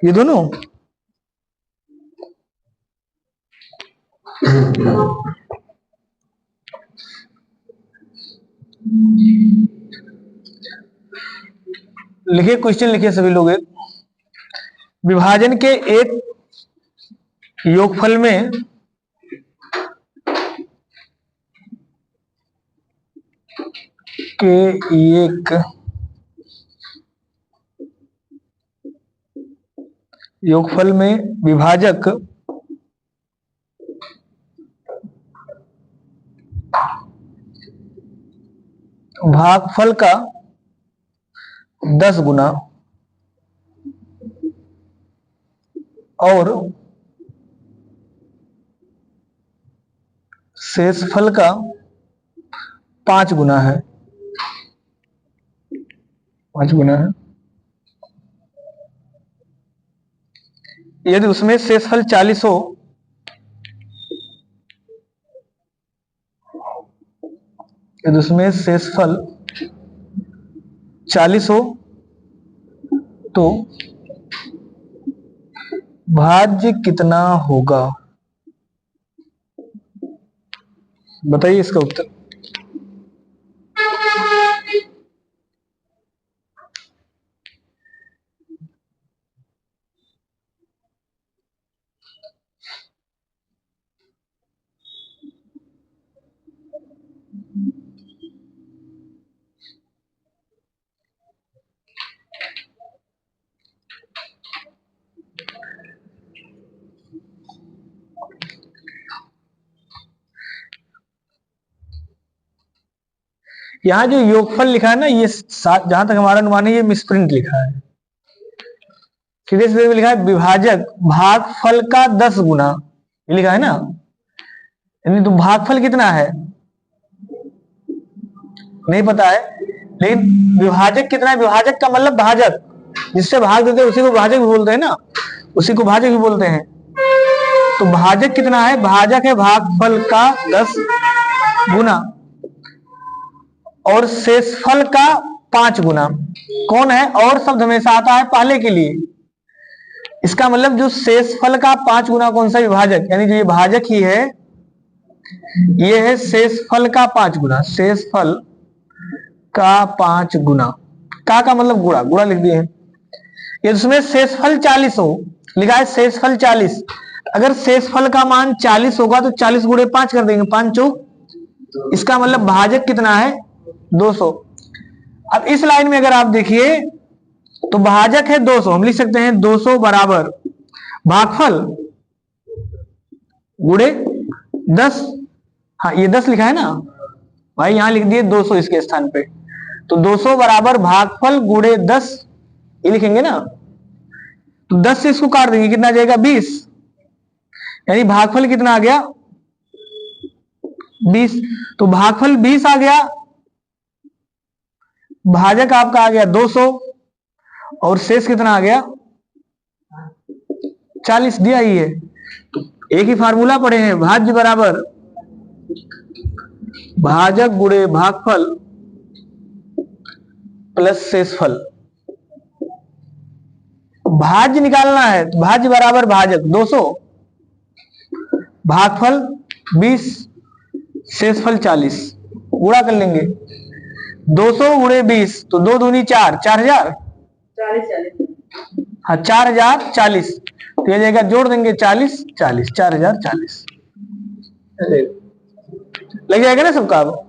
ये दोनों लिखिए, क्वेश्चन लिखिए सभी लोग। एक विभाजन के एक योगफल में एक योगफल में विभाजक भागफल का 10 गुना और शेषफल का 5 गुना है। 5 गुना है। यदि उसमें शेषफल 40 हो, यदि उसमें शेषफल 40 हो तो भाज्य कितना होगा? बताइए इसका उत्तर। यहां जो योगफल लिखा है ना, ये जहां तक हमारा अनुमान है, ये मिसप्रिंट लिखा है। सीधे सीधे में लिखा है विभाजक भागफल का 10 गुना, ये लिखा है ना। यानी तो भागफल कितना है नहीं पता है, लेकिन विभाजक कितना है? विभाजक का मतलब भाजक, जिससे भाग देते हैं उसी को भाजक भी बोलते हैं ना, उसी को भाजक भी बोलते हैं। तो भाजक कितना है? भाजक है भागफल का 10 गुना और शेषफल का 5 गुना। कौन है? और शब्द हमेशा आता है पहले के लिए। इसका मतलब जो शेषफल का 5 गुना कौन सा? विभाजक, यानी जो ये भाजक ही है, ये है शेषफल का 5 गुना। शेषफल का 5 गुना, का मतलब गुणा, गुणा लिख दिए हैं। ये उसमें शेषफल 40 हो, लिखा है शेषफल 40। अगर शेषफल का मान 40 होगा तो 40 गुणे 5 कर देंगे, 5 चौक। इसका मतलब भाजक कितना है? 200। अब इस लाइन में अगर आप देखिए तो भाजक है 200, हम लिख सकते हैं 200 बराबर भागफल गुणे 10। हाँ, ये 10 लिखा है ना भाई, यहां लिख दिए 200 इसके स्थान पे। तो 200 बराबर भागफल गुणे 10, ये लिखेंगे ना। तो 10 से इसको काट देंगे, कितना आ जाएगा? 20। यानी भागफल कितना आ गया? 20। तो भागफल 20 आ गया, भाजक आपका आ गया 200 और शेष कितना आ गया? 40 दिया ही है। तो एक ही फार्मूला पढ़े हैं, भाज्य बराबर भाजक गुणे भागफल प्लस शेषफल। भाज्य निकालना है तो भाज्य बराबर भाजक 200, भागफल 20, शेषफल 40, गुणा कर लेंगे। 200 गुणे 20 तो 2 दूनी 4, 4000। हाँ, 4040। तो यह जाएगा, जोड़ देंगे 40 40, 4040 लग जाएगा ना सबका। अब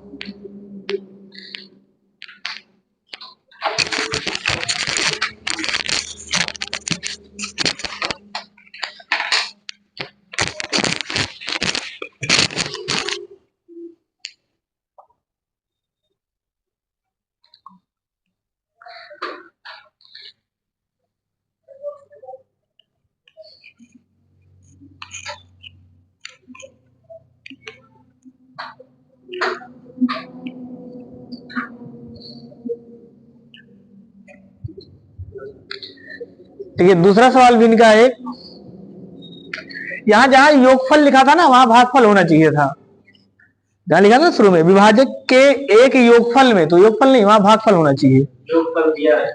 देखिए, दूसरा सवाल भी इनका है। यहां जहां योगफल लिखा था ना, वहां भागफल होना चाहिए था। जहां लिखा था शुरू में विभाजक के एक योगफल में, तो योगफल नहीं, वहां भागफल होना चाहिए। योगफल दिया है।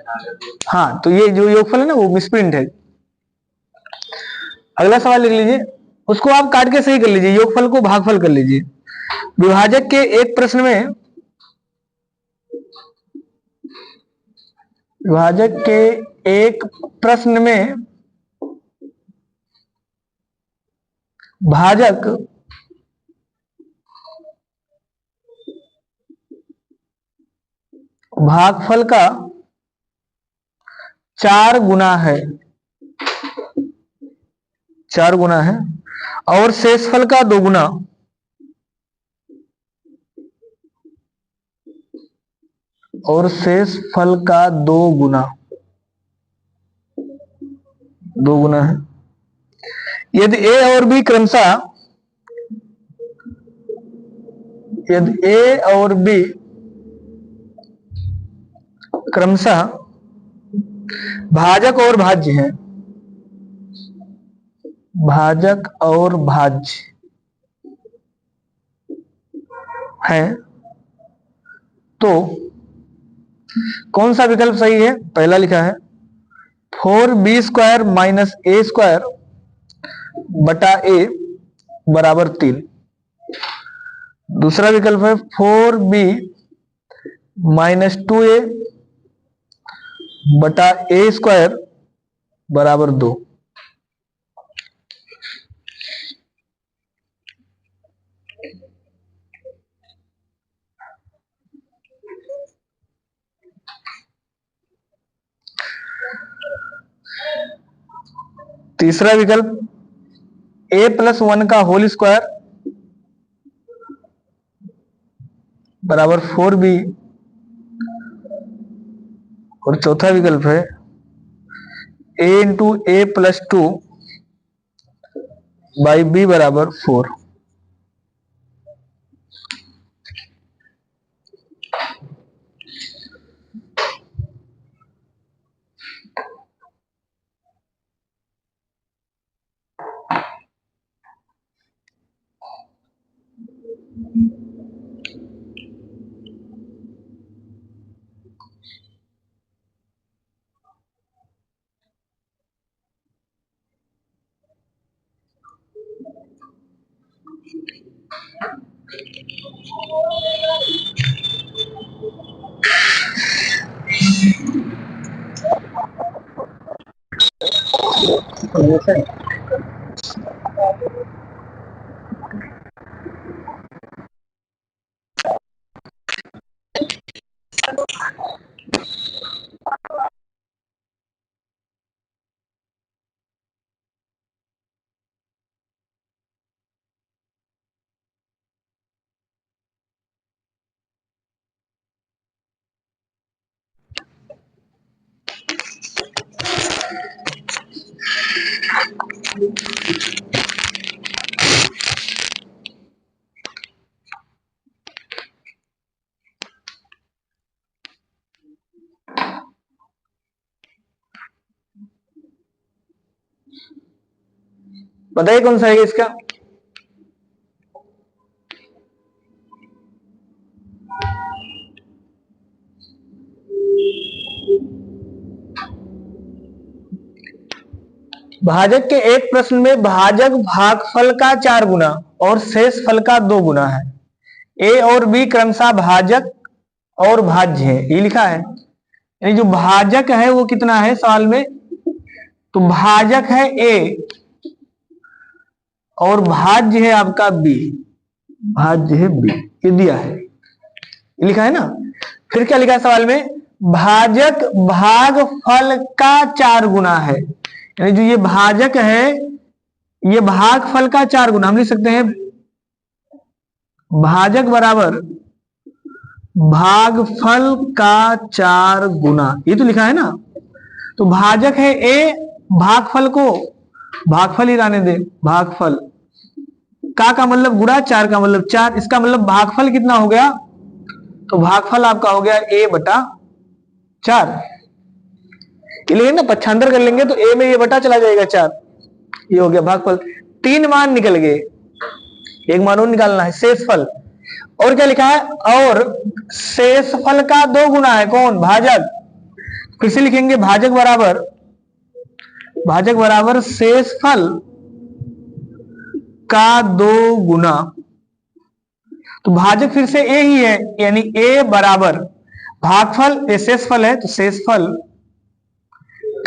हाँ, तो ये जो योगफल है ना, वो मिसप्रिंट है। अगला सवाल लिख लीजिए, उसको आप काट के सही कर लीजिए, योगफल को भागफल कर लीजिए। विभाजक के एक प्रश्न में, विभाजक के एक प्रश्न में भाजक भागफल का 4 गुना है, 4 गुना है, और शेषफल का 2 गुना, और शेषफल का 2 गुना, 2 गुना है। यदि ए और बी क्रमशः, यदि ए और बी क्रमशः भाजक और भाज्य हैं, भाजक और भाज्य हैं, तो कौन सा विकल्प सही है? पहला लिखा है 4b² माइनस ए स्क्वायर बटा ए बराबर 3। दूसरा विकल्प है 4b माइनस 2a बटा ए स्क्वायर बराबर 2। तीसरा विकल्प a+1 का होल स्क्वायर बराबर 4b, और चौथा विकल्प है a into a+2 by b बराबर 4। बताइए कौन सा है इसका? भाजक के एक प्रश्न में भाजक भागफल का 4 गुना और शेषफल का 2 गुना है। ए और बी क्रमशः भाजक और भाज्य है, ये लिखा है। यानी जो भाजक है वो कितना है सवाल में? तो भाजक है ए और भाज्य है आपका बी, भाज्य है बी, ये दिया है, ये लिखा है ना। फिर क्या लिखा है सवाल में? भाजक भागफल का 4 गुना है, यानी जो ये भाजक है ये भागफल का 4 गुना। हम लिख सकते हैं भाजक बराबर भागफल का 4 गुना, ये तो लिखा है ना। तो भाजक है ए, भागफल को भागफल ही रहने दे, भागफल का मतलब गुणा, 4 का मतलब 4, इसका मतलब भागफल कितना हो गया? तो भागफल आपका हो गया a बटा 4। लेकिन ना पक्षांतर कर लेंगे तो a में ये बटा चला जाएगा 4, ये हो गया भागफल। 3 मान निकल गए, एक मान और निकालना है, शेषफल। और क्या लिखा है? और शेषफल का 2 गुना है, कौन? भाजक। फिर से लिखेंगे भाजक बराबर शेषफल का 2 गुना, तो भाजक फिर से ए ही है, यानी ए बराबर भागफल, ये शेषफल है तो शेषफल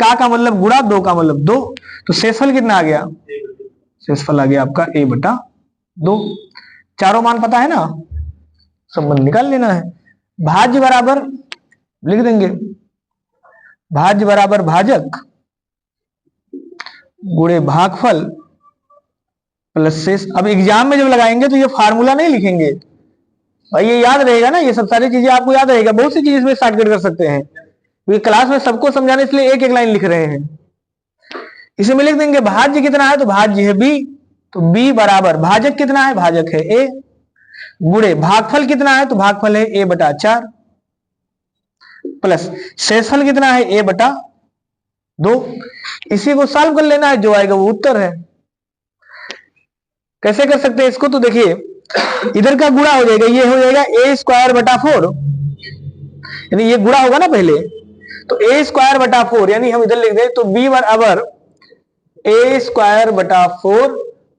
का मतलब गुणा, 2 का मतलब 2, तो शेषफल कितना आ गया, शेषफल आ गया आपका a बटा 2। चारों मान पता है ना, संबंध निकाल लेना है। भाज्य बराबर लिख देंगे, भाज्य बराबर भाजक गुणे भागफल प्लस शेष। अब एग्जाम में जब लगाएंगे तो ये फार्मूला नहीं लिखेंगे भाई, ये याद रहेगा ना, ये सब सारी चीजें आपको याद रहेगा, बहुत सी चीज इसमें शॉर्टकट कर सकते हैं, क्योंकि क्लास में सबको समझाने इसलिए एक एक लाइन लिख रहे हैं। इसे में लिख देंगे भाज्य कितना है, तो भाज्य है b, तो b बराबर भाजक कितना है, भाजक है a, गुणे भागफल कितना है, तो भागफल है a बटा 4, प्लस शेषफल कितना है, a बटा 2। इसी को सॉल्व कर लेना है, जो आएगा वो उत्तर है। कैसे कर सकते हैं इसको, तो देखिए इधर का गुणा हो जाएगा, ये हो जाएगा a स्क्वायर बटा 4, यानी ये गुणा होगा ना पहले, तो a स्क्वायर बटा 4, यानी हम इधर लिख दें तो b बराबर a स्क्वायर बटा 4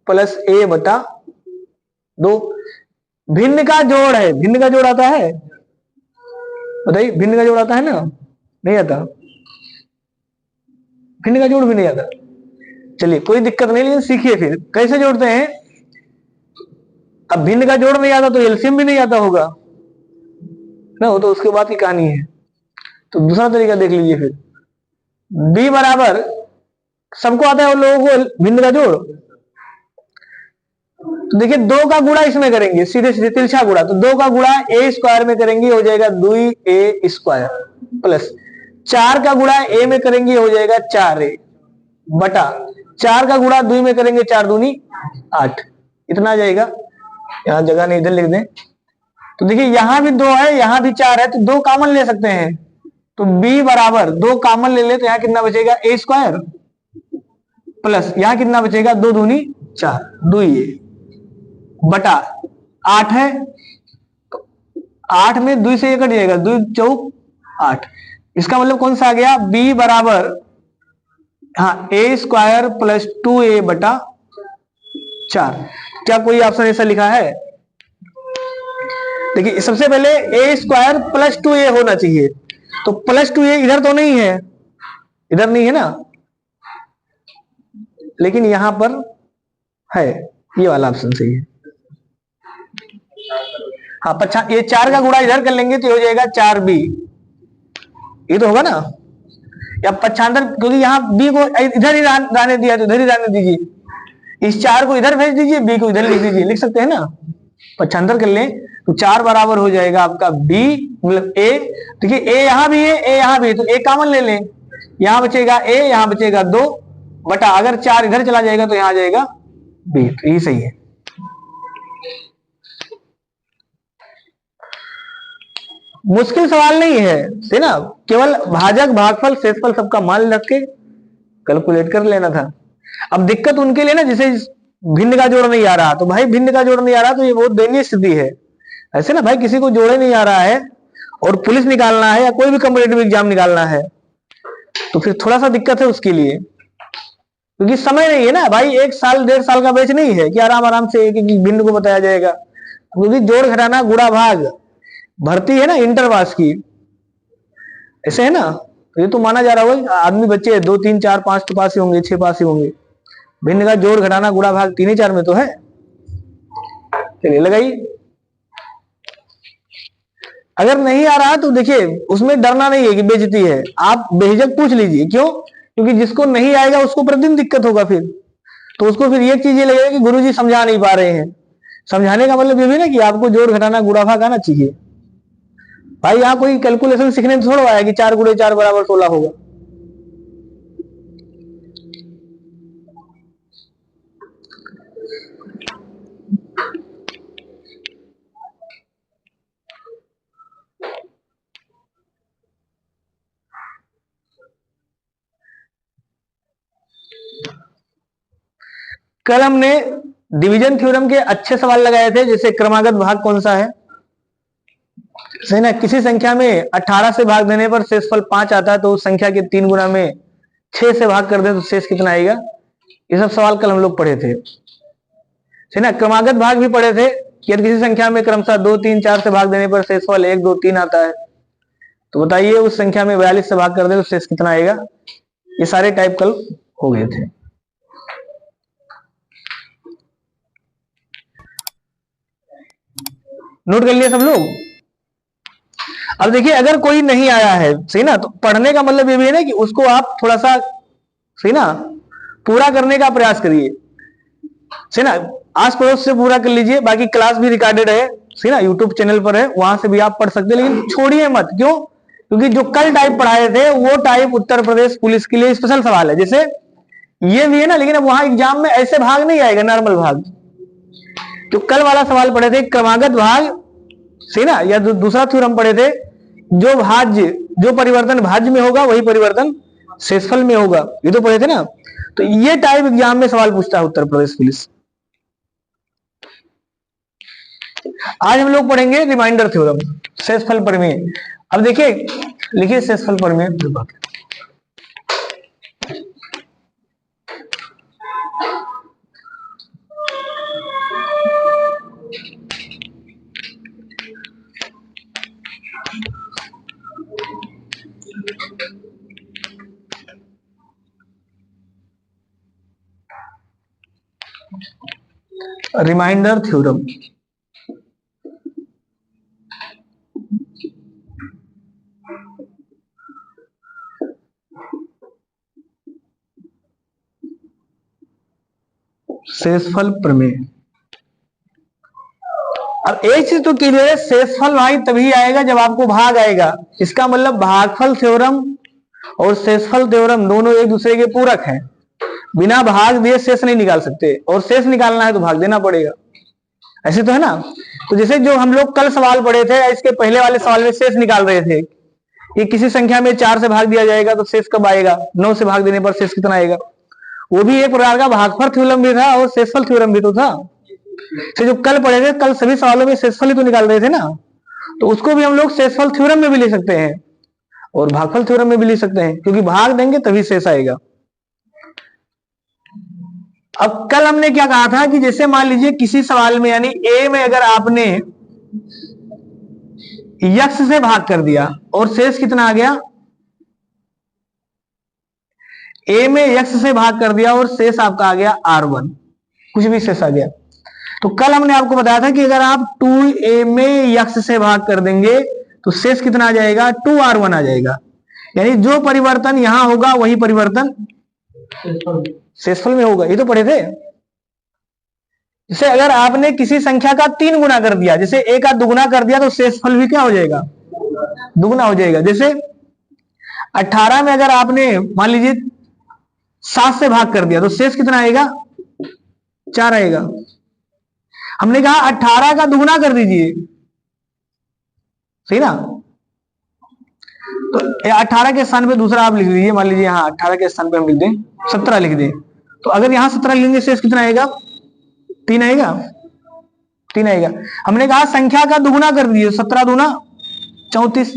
प्लस a बटा 2। भिन्न का जोड़ है, भिन्न का जोड़ आता है, बताइए भिन्न का जोड़ आता है ना, नहीं आता, भिन्न का जोड़ भी नहीं आता। चलिए कोई दिक्कत नहीं, लेकिन सीखिए फिर कैसे जोड़ते हैं। अब भिन्न का जोड़ नहीं आता तो एलसीएम भी नहीं आता होगा ना, वो तो उसके बाद की कहानी है। तो दूसरा तरीका देख लीजिए फिर, b बराबर सबको आता है उन लोगों को भिन्न का जोड़, तो देखिए 2 का गुणा इसमें करेंगे, सीधे सीधे तिरछा गुणा, तो 2 का गुणा a स्क्वायर में करेंगे हो जाएगा 2a स्क्वायर, प्लस 4 का गुणा a में करेंगे हो जाएगा 4a बटा 4 का गुणा 2 में करेंगे 4 दूनी 8, इतना आ जाएगा। यहां जगह नहीं, इधर लिख दें। तो देखिए यहां भी 2 है, यहां भी 4 है, तो 2 कॉमन ले सकते हैं, तो b बराबर 2 कॉमन ले ले तो यहां कितना बचेगा, a स्क्वायर प्लस यहां कितना बचेगा, 2 दूनी 4, 2a बटा 8 है, तो 8 में 2 से ये कट जाएगा, 2 चौक 8। इसका मतलब कौन सा आ गया, b बराबर हाँ a स्क्वायर प्लस 2a बटा 4। क्या कोई ऑप्शन ऐसा लिखा है, देखिए सबसे पहले a स्क्वायर प्लस 2a होना चाहिए, तो प्लस 2a इधर तो नहीं है, इधर नहीं है ना, लेकिन यहां पर है, ये वाला ऑप्शन सही है। हाँ ये 4 का गुणा इधर कर लेंगे तो हो जाएगा 4b, ये तो होगा ना, या पक्षांतर, क्योंकि यहाँ b को इधर ही रहने दिया तो इधर ही रहने दीजिए, इस 4 को इधर भेज दीजिए, b को इधर लिख दीजिए, लिख सकते हैं ना, पक्षांतर कर लें तो 4 बराबर हो जाएगा आपका b मतलब a। देखिए a यहां भी है, a यहां भी है, तो a कॉमन ले लें, यहां बचेगा a, यहां बचेगा 2 बटा, अगर 4 इधर चला जाएगा तो यहां आ जाएगा b, तो ये सही है। मुश्किल सवाल नहीं है ना, केवल भाजक भागफल शेषफल सबका मान रख के कैलकुलेट कर लेना था। अब दिक्कत उनके लिए ना जिसे भिन्न का जोड़ नहीं आ रहा, तो भाई भिन्न का जोड़ नहीं आ रहा तो ये बहुत दयनीय स्थिति है। ऐसे ना भाई किसी को जोड़े नहीं आ रहा है और पुलिस निकालना है या कोई भी कॉम्पिटिटिव एग्जाम निकालना है, तो फिर थोड़ा सा दिक्कत है उसके लिए, क्योंकि समय नहीं है ना भाई, 1 साल 1.5 साल का बैच नहीं है कि आराम आराम से एक एक भिन्न को बताया जाएगा, क्योंकि जोड़ घटाना गुणा भाग भर्ती है ना इंटर पास की, ऐसे है ना, तो ये तो माना जा रहा होगा आदमी बच्चे 2 3 4 5 तो पास ही होंगे, 6 पास ही होंगे, भिन्न का जोड़ घटाना गुणा भाग 3 ही 4 में तो है। चलिए लगाइए, अगर नहीं आ रहा तो देखिए उसमें डरना नहीं है कि बेइज्जती है, आप बेहिजक पूछ लीजिए, क्यों, क्योंकि जिसको नहीं आएगा उसको प्रतिदिन दिक्कत होगा, फिर तो उसको फिर एक चीज ये लगेगा कि गुरुजी समझा नहीं पा रहे हैं। समझाने का मतलब ये भी ना कि आपको जोड़ घटाना गुणा भाग आना चाहिए। भाई यहाँ कोई कैलकुलेशन सीखने तो थोड़ा आया कि 4 गुणे 4 बराबर 16 होगा। कल हमने डिवीजन थ्योरम के अच्छे सवाल लगाए थे, जैसे क्रमागत भाग कौन सा है, सही ना, किसी संख्या में 18 से भाग देने पर शेषफल 5 आता है, तो उस संख्या के 3 गुना में 6 से भाग कर दे तो शेष कितना आएगा, ये सब सवाल कल हम लोग पढ़े थे। है ना। क्रमागत भाग भी पढ़े थे कि यदि किसी संख्या में क्रमशः 2, 3, 4 से भाग देने पर शेषफल 1, 2, 3 आता है, तो बताइए उस संख्या में 42 से भाग कर दे तो शेष कितना आएगा। ये सारे टाइप कल हो गए थे। नोट कर लिया सब लोग। अब देखिए अगर कोई नहीं आया है, सही ना, तो पढ़ने का मतलब ये भी है ना कि उसको आप थोड़ा सा, सही ना, पूरा करने का प्रयास करिए, सही ना। आस पड़ोस से पूरा कर लीजिए। बाकी क्लास भी रिकॉर्डेड है, सही ना, यूट्यूब चैनल पर है, वहां से भी आप पढ़ सकते हैं, लेकिन छोड़िए मत। क्यों? क्योंकि जो कल टाइप पढ़ाए थे वो टाइप उत्तर प्रदेश पुलिस के लिए स्पेशल सवाल है। जैसे ये भी है ना, लेकिन अब वहां एग्जाम में ऐसे भाग नहीं आएगा, नॉर्मल भाग। तो कल वाला सवाल पढ़े थे क्रमागत भाग, सही ना, या दूसरा थ्योरम पढ़े थे, जो भाज्य, जो परिवर्तन भाज्य में होगा वही परिवर्तन शेषफल में होगा, ये तो पढ़े थे ना। तो ये टाइप एग्जाम में सवाल पूछता है उत्तर प्रदेश पुलिस। आज हम लोग पढ़ेंगे रिमाइंडर थ्योरम, शेषफल प्रमेय। अब देखिए, लिखिए शेषफल प्रमेय। Remainder theorem. शेषफल प्रमेय। अब एक चीज तो क्लियर है, शेषफल भाई तभी आएगा जब आपको भाग आएगा। इसका मतलब भागफल थ्योरम और शेषफल थ्योरम दोनों एक दूसरे के पूरक हैं। बिना भाग दिए शेष नहीं निकाल सकते, और शेष निकालना है तो भाग देना पड़ेगा। ऐसे तो है ना। तो जैसे जो हम लोग कल सवाल पढ़े थे, इसके पहले वाले सवाल में शेष निकाल रहे थे कि किसी संख्या में 4 से भाग दिया जाएगा तो शेष कब आएगा, 9 से भाग देने पर शेष कितना आएगा। वो भी एक प्रकार का भागफल थ्योरम भी था और शेषफल थ्योरम भी तो था। तो जो कल पढ़े थे, कल सभी सवालों में शेषफल ही तो निकाल रहे थे ना, तो उसको भी हम लोग शेषफल थ्योरम में भी ले सकते हैं और भागफल थ्योरम में भी ले सकते हैं, क्योंकि भाग देंगे तभी शेष आएगा। अब कल हमने क्या कहा था कि जैसे मान लीजिए किसी सवाल में, यानी ए में अगर आपने यक्स से भाग कर दिया और शेष कितना आ गया, ए में यक्स से भाग कर दिया और शेष आपका आ गया R1, कुछ भी शेष आ गया। तो कल हमने आपको बताया था कि अगर आप 2a में यक्स से भाग कर देंगे तो शेष कितना आ जाएगा, 2R1 आ जाएगा। यानी जो परिवर्तन यहां होगा वही परिवर्तन शेषफल में होगा, ये तो पढ़े थे। जैसे अगर आपने किसी संख्या का 3 गुना कर दिया, जैसे a का दुगुना कर दिया, तो शेषफल भी क्या हो जाएगा, दुगुना हो जाएगा। जैसे 18 में अगर आपने मान लीजिए 7 से भाग कर दिया तो शेष कितना आएगा, 4 आएगा। हमने कहा 18 का दुगुना कर दीजिए, सही ना। तो 18 के स्थान पे दूसरा आप लिख लीजिए, मान लीजिए यहाँ 18 के स्थान पे हम लिख दें 17 लिख दें, तो अगर यहां 17 लिखेंगे शेष कितना आएगा, 3 आएगा, 3 आएगा। हमने कहा संख्या का दुगुना कर दीजिए, 17 दूना 34,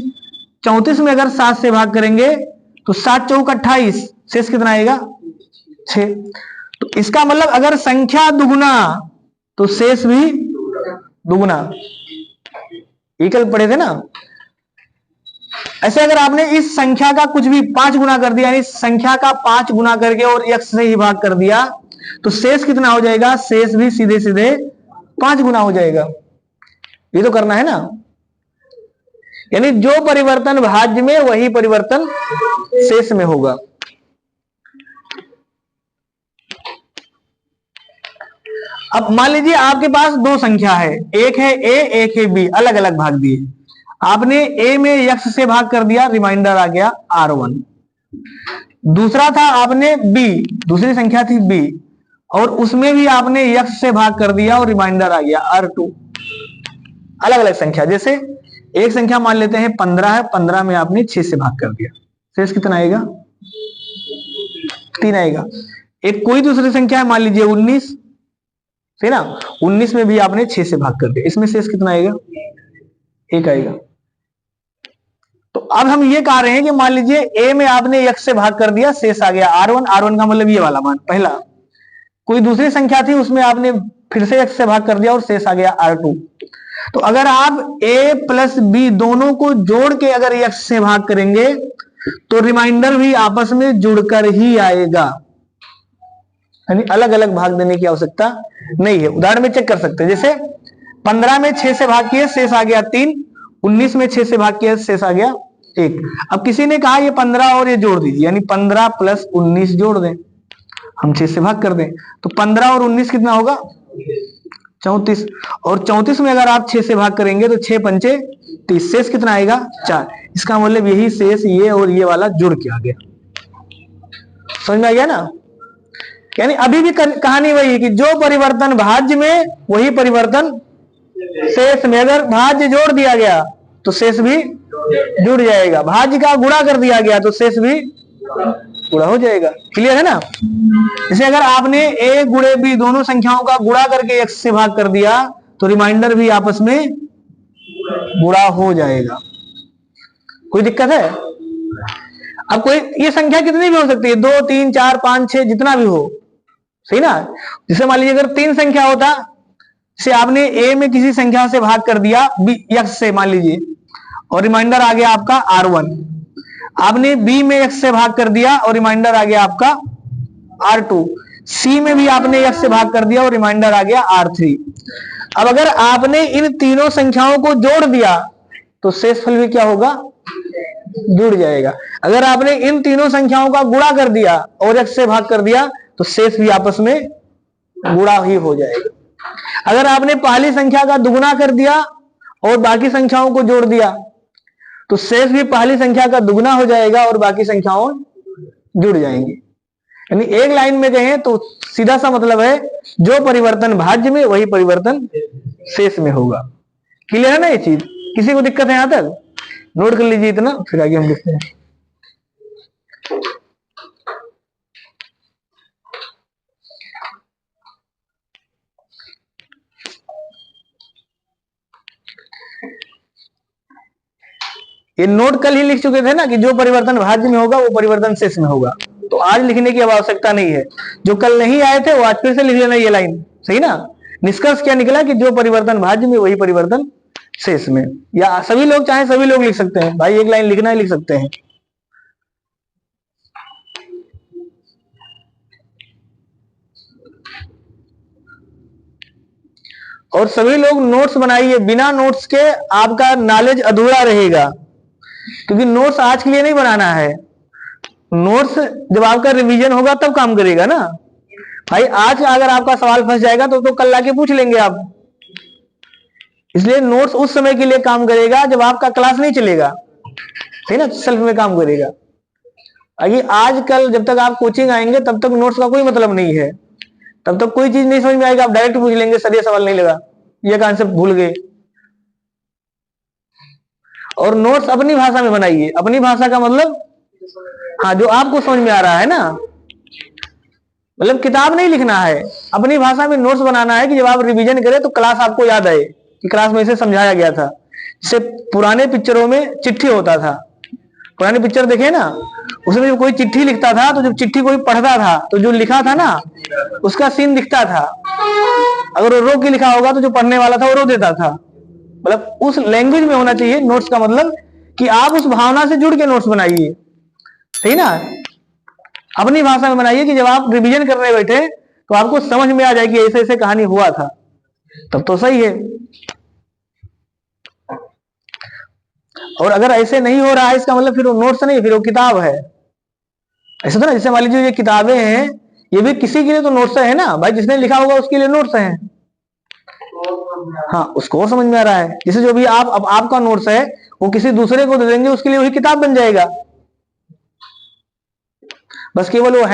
34 में अगर 7 से भाग करेंगे तो 7 चौक 28, शेष कितना आएगा, 6। तो इसका मतलब अगर संख्या दुगुना तो शेष भी दुगुना, ये कल पढ़े थे ना। ऐसे अगर आपने इस संख्या का कुछ भी 5 गुना कर दिया, इस संख्या का 5 गुना करके और x से ही भाग कर दिया, तो शेष कितना हो जाएगा, शेष भी सीधे सीधे 5 गुना हो जाएगा। ये तो करना है ना। यानी जो परिवर्तन भाज्य में वही परिवर्तन शेष में होगा। अब मान लीजिए आपके पास 2 संख्या है, एक है a एक है b, अलग अलग भाग दिए। आपने a में x से भाग कर दिया, रिमाइंडर आ गया R1। दूसरा था आपने b, दूसरी संख्या थी b, और उसमें भी आपने x से भाग कर दिया और रिमाइंडर आ गया R2। अलग अलग संख्या, जैसे एक संख्या मान लेते हैं 15 है, 15 में आपने 6 से भाग कर दिया, शेष कितना आएगा, 3 आएगा। एक कोई दूसरी संख्या है, मान लीजिए 19, है ना, 19 में भी आपने 6 से भाग कर दिया, इसमें शेष कितना आएगा, 1 आएगा। तो अब हम ये कह रहे हैं कि मान लीजिए a में आपने x से भाग कर दिया, शेष आ गया R1। R1 का मतलब ये वाला मान पहला। कोई दूसरी संख्या थी, उसमें आपने फिर से x से भाग कर दिया और शेष आ गया r2। तो अगर आप a प्लस b दोनों को जोड़ के अगर x से भाग करेंगे तो रिमाइंडर भी आपस में जुड़कर ही आएगा, यानी अलग अलग भाग देने की आवश्यकता नहीं है। उदाहरण में चेक कर सकते हैं, जैसे 15 में 6 से भाग किए शेष आ गया 3, 19 में 6 से भाग किया शेष आ गया 1। अब किसी ने कहा ये 15 और ये जोड़ दीजिए, यानी 15 प्लस 19 जोड़ दें, हम 6 से भाग कर दें, तो 15 और 19 कितना होगा 34। और 34 में अगर आप 6 से भाग करेंगे तो 6 पंचे 30, शेष कितना आएगा 4। इसका मतलब यही शेष ये और ये वाला जुड़ के आ गया। समझ में आ गया ना? यानी अभी भी कहानी वही है कि जो परिवर्तन भाज्य में वही परिवर्तन शेष में। अगर भाज्य जोड़ दिया गया तो शेष भी जुड़ जाएगा, भाज्य का गुणा कर दिया गया तो शेष भी गुणा हो जाएगा। क्लियर है ना? जैसे अगर आपने a गुणे b दोनों संख्याओं का गुणा करके x से भाग कर दिया तो रिमाइंडर भी आपस में गुणा हो जाएगा। कोई दिक्कत है? अब कोई ये संख्या कितनी भी हो सकती है, 2 3 4 5 6 जितना भी हो, सही ना? जैसे मान लीजिए अगर 3 संख्या होता, जैसे आपने a में किसी संख्या से भाग कर दिया b x से मान लीजिए, और रिमाइंडर आ गया आपका r1। आपने b में x से भाग कर दिया और रिमाइंडर आ गया आपका r2। c में भी आपने x से भाग कर दिया और रिमाइंडर आ गया r3। अब अगर आपने इन तीनों संख्याओं को जोड़ दिया तो शेषफल भी क्या होगा, जुड़ जाएगा। अगर आपने इन तीनों संख्याओं का गुणा कर दिया और x से भाग कर दिया तो शेष भी आपस में गुणा ही हो जाएगा। अगर आपने पहली संख्या का दुगुना कर दिया और बाकी संख्याओं को जोड़ दिया तो शेष भी पहली संख्या का दुगुना हो जाएगा और बाकी संख्याओं जुड़ जाएंगी। यानी एक लाइन में कहें तो सीधा सा मतलब है जो परिवर्तन भाज्य में वही परिवर्तन शेष में होगा। क्लियर है ना ये चीज? किसी को दिक्कत है यहां तक? नोट कर लीजिए इतना, फिर आगे हम देखते हैं। ये नोट कल ही लिख चुके थे ना कि जो परिवर्तन भाज्य में होगा वो परिवर्तन शेष में होगा, तो आज लिखने की अब आवश्यकता नहीं है। जो कल नहीं आए थे वो आज फिर से लिख लेना ये लाइन, सही ना? निष्कर्ष क्या निकला कि जो परिवर्तन भाज्य में वही परिवर्तन शेष में। या सभी लोग चाहे सभी लोग लिख सकते हैं भाई, एक लाइन लिखना है लिख सकते हैं। और सभी लोग नोट्स बनाइए, बिना नोट्स के आपका नॉलेज अधूरा रहेगा, क्योंकि नोट्स आज के लिए नहीं बनाना है। नोट्स जब आपका रिवीजन होगा तब काम करेगा ना भाई। आज अगर आपका सवाल फंस जाएगा तो कल आके पूछ लेंगे आप। इसलिए नोट्स उस समय के लिए काम करेगा जब आपका क्लास नहीं चलेगा, सही ना? सेल्फ में काम करेगा। अगर आज कल जब तक आप कोचिंग आएंगे तब तक नोट्स का कोई मतलब नहीं है, तब तक कोई चीज नहीं समझ में आएगा। आप डायरेक्ट पूछ लेंगे सर ये सवाल नहीं लगा, ये कॉन्सेप्ट भूल गए। और नोट्स अपनी भाषा में बनाइए। अपनी भाषा का मतलब हाँ जो आपको समझ में आ रहा है ना, मतलब किताब नहीं लिखना है, अपनी भाषा में नोट्स बनाना है कि जब आप रिवीजन करें तो क्लास आपको याद आए कि क्लास में इसे समझाया गया था। जैसे पुराने पिक्चरों में चिट्ठी होता था, पुराने पिक्चर देखे ना, उसमें जब कोई चिट्ठी लिखता था तो जब चिट्ठी कोई पढ़ता था तो जो लिखा था ना उसका सीन दिखता था। अगर वो रो के लिखा होगा तो जो पढ़ने वाला था वो रो देता था। मतलब उस लैंग्वेज में होना चाहिए नोट्स का मतलब, कि आप उस भावना से जुड़ के नोट्स बनाइए, सही ना? अपनी भाषा में बनाइए कि जब आप रिवीजन करने बैठे तो आपको समझ में आ जाए कि ऐसे ऐसे कहानी हुआ था, तब तो सही है। और अगर ऐसे नहीं हो रहा है इसका मतलब फिर वो नोट्स नहीं, फिर वो किताब है। ऐसा था ना, जैसे मान लीजिए ये किताबें हैं, ये भी किसी के लिए तो नोट्स है ना भाई, जिसने लिखा होगा उसके लिए नोट्स हैं। हाँ, उसको और समझ में आ रहा है। जैसे जो भी अब आपका नोट्स है वो किसी दूसरे को दे देंगे, उसके लिए वही किताब बन जाएगा। बस केवल वो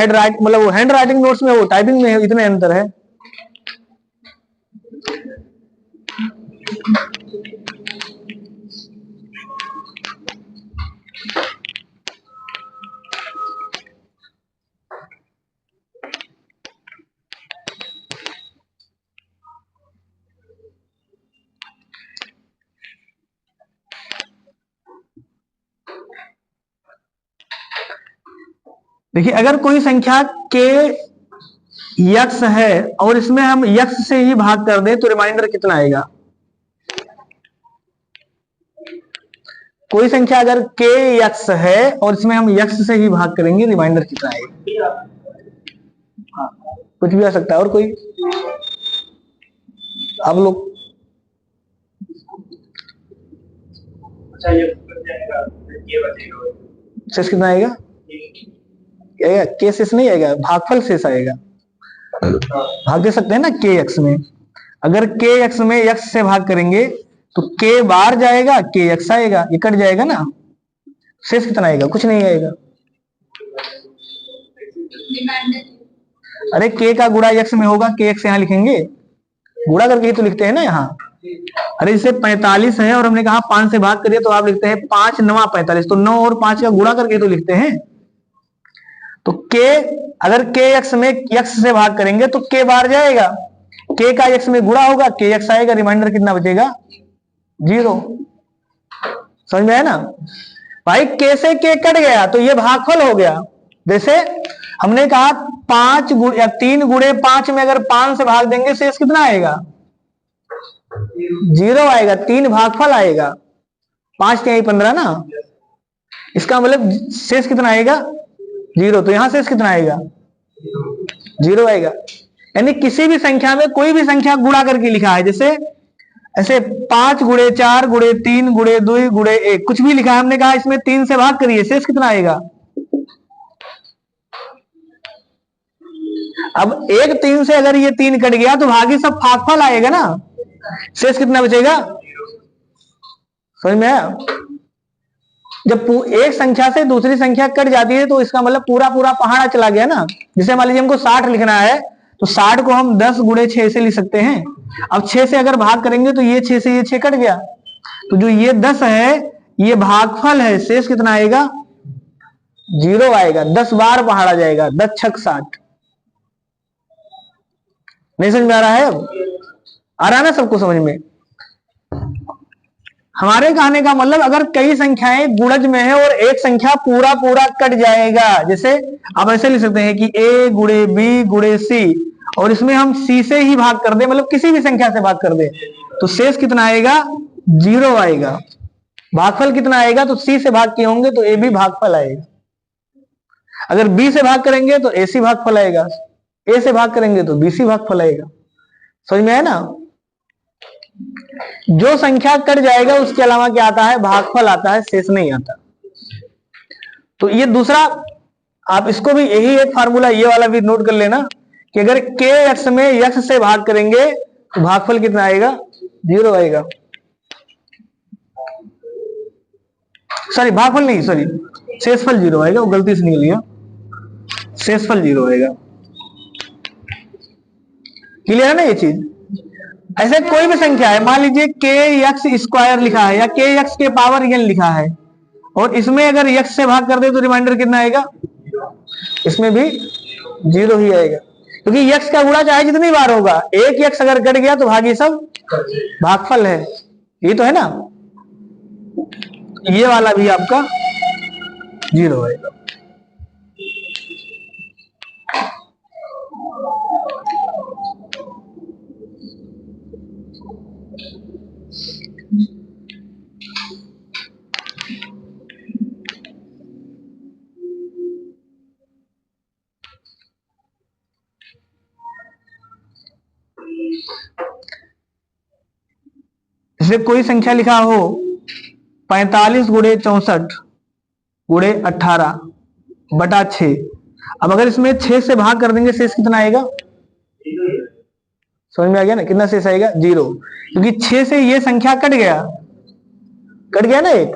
मतलब वो हैंड राइटिंग नोट्स में, वो टाइपिंग में इतने अंतर है। देखिए अगर कोई संख्या के यक्स है और इसमें हम यक्स से ही भाग कर दें तो रिमाइंडर कितना आएगा? कोई संख्या अगर k यक्स है और इसमें हम यक्स से ही भाग करेंगे, रिमाइंडर कितना आएगा? हाँ, कुछ भी आ सकता है। और कोई आप लोग? अच्छा, ये शेष कितना आएगा? के शेष नहीं आएगा, भागफल शेष आएगा। भाग दे सकते हैं ना के एक्स में। अगर के एक्स में एक्स से भाग करेंगे तो के बार जाएगा, के एक्स आएगा, ये कट जाएगा ना। शेष कितना आएगा? कुछ नहीं आएगा। अरे के का गुणा एक्स में होगा, के एक्स यहाँ लिखेंगे, गुणा करके ही तो लिखते हैं ना यहाँ। अरे जैसे 45 है और हमने कहा 5 से भाग करिए तो आप लिखते हैं 5 9 45, तो 9 और 5 का गुणा करके तो लिखते हैं। तो के अगर के एक्स में एक्स से भाग करेंगे तो के बार जाएगा, के का एक्स में गुणा होगा, के एक्स आएगा, रिमाइंडर कितना बचेगा? 0। समझ में आया ना भाई? के से के कट गया तो ये भागफल हो गया। जैसे हमने कहा 3 गुणे 5 में अगर 5 से भाग देंगे शेष कितना आएगा? 0 आएगा, 3 भागफल आएगा। 5 3 15 ना, इसका मतलब शेष कितना आएगा? 0। तो यहां शेष कितना आएगा? 0 आएगा। यानी किसी भी संख्या में कोई भी संख्या गुणा करके लिखा है, जैसे ऐसे 5 गुणे 4 गुणे 3 गुणे 2 गुणे 1 कुछ भी लिखा है, हमने कहा इसमें 3 से भाग करिए, शेष कितना आएगा? अब 1 3 से अगर ये 3 कट गया तो भागी सब भागफल आएगा ना, शेष कितना बचेगा? समझ में आया? जब एक संख्या से दूसरी संख्या कट जाती है तो इसका मतलब पूरा पूरा पहाड़ा चला गया ना। जैसे मान लीजिए हमको 60 लिखना है तो 60 को हम 10 गुणे 6 से लिख सकते हैं। अब 6 से अगर भाग करेंगे तो ये 6 से ये 6 कट गया, तो जो ये 10 है ये भागफल है, शेष कितना आएगा? 0 आएगा। 10 बार पहाड़ा जाएगा, 10 छक 60। नहीं समझ में आ रहा है? अब आ रहा है ना सबको समझ में? हमारे कहने का मतलब अगर कई संख्याएं गुणज में है और एक संख्या पूरा पूरा कट जाएगा, जैसे आप ऐसे लिख सकते हैं कि a गुणे बी गुणे सी, और इसमें हम c से ही भाग कर दे, मतलब किसी भी संख्या से भाग कर दे, तो शेष कितना आएगा? 0 आएगा। भागफल कितना आएगा? तो c से भाग किए होंगे तो a भी भागफल आएगा। अगर b से भाग करेंगे तो ac भागफल आएगा, a से भाग करेंगे तो bc भागफल आएगा। समझ में आया ना? जो संख्या कट जाएगा उसके अलावा क्या आता है? भागफल आता है, शेष नहीं आता। तो ये दूसरा, आप इसको भी यही एक फार्मूला ये वाला भी नोट कर लेना कि अगर के एक्स में एक्स से भाग करेंगे तो भागफल कितना आएगा? 0 आएगा। सॉरी, भागफल नहीं, सॉरी, शेषफल 0 आएगा, वो गलती से निकल गया, शेषफल 0 आएगा। क्लियर है ना ये चीज? ऐसे कोई भी संख्या है, मान लीजिए के एक्स स्क्वायर लिखा है या के एक्स के पावर n लिखा है, और इसमें अगर x से भाग कर दे तो रिमाइंडर कितना आएगा? इसमें भी 0 ही आएगा, क्योंकि x का गुणा चाहे जितनी बार होगा, एक x अगर कट गया तो भागी सब भागफल है। ये तो है ना? ये वाला भी आपका 0 आएगा। इसमें कोई संख्या लिखा हो 45 गुणे 64 गुणे 18 बटा 6, अब अगर इसमें 6 से भाग कर देंगे शेष कितना आएगा? समझ में आ गया ना? कितना शेष आएगा? 0, क्योंकि 6 से ये संख्या कट गया ना एक,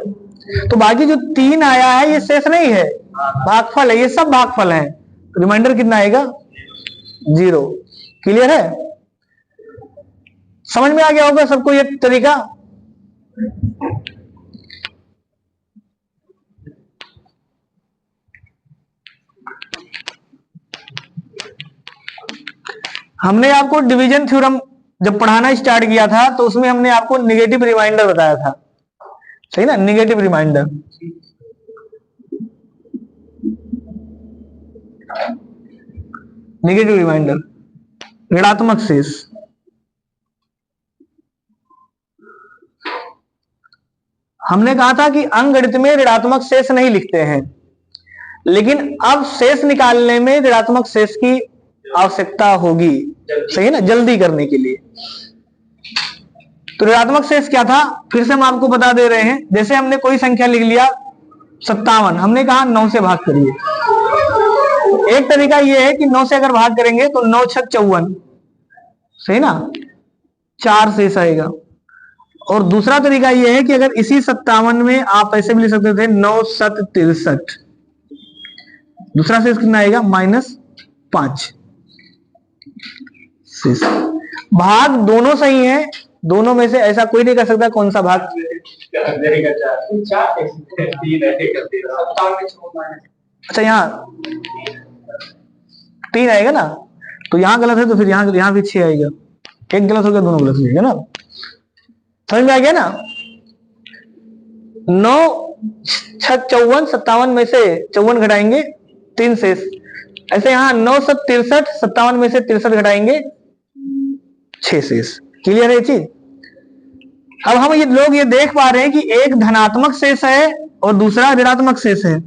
तो बाकी जो 3 आया है ये शेष नहीं है, भागफल है, ये सब भागफल है, तो रिमाइंडर कितना आएगा? 0। क्लियर है? समझ में आ गया होगा सबको ये तरीका? हमने आपको डिवीजन थ्योरम जब पढ़ाना स्टार्ट किया था तो उसमें हमने आपको निगेटिव रिमाइंडर बताया था, सही ना? निगेटिव रिमाइंडर, नेगेटिव रिमाइंडर, ऋणात्मक शेष। हमने कहा था कि अंकगणित में ऋणात्मक शेष नहीं लिखते हैं, लेकिन अब शेष निकालने में ऋणात्मक शेष की आवश्यकता होगी, सही है ना, जल्दी करने के लिए। तो ऋणात्मक शेष क्या था, फिर से हम आपको बता दे रहे हैं। जैसे हमने कोई संख्या लिख लिया 57, हमने कहा 9 से भाग करिए। एक तरीका यह है कि 9 से अगर भाग करेंगे तो 9 छक 54, सही ना, 4 शेष आएगा। और दूसरा तरीका यह है कि अगर इसी 57 में आप ऐसे भी लिख सकते थे 9 7 63, दूसरा शेष कितना आएगा, -5 शेष। भाग दोनों सही है, दोनों में से ऐसा कोई नहीं कर सकता कौन सा भाग। अच्छा, यहाँ 3 आएगा ना, तो यहां गलत है तो फिर यहां भी 6 आएगा। एक गलत हो गया, दोनों गलत हो जाएगा ना, समझ में आ गया ना। 9 छक 54, 57 में से 54 घटाएंगे 3 शेष। ऐसे यहां 9 7 63, 57 में से 63 घटाएंगे 6 शेष। क्लियर है ये चीज। अब हम ये लोग ये देख पा रहे हैं कि एक धनात्मक शेष है और दूसरा ऋणात्मक शेष है,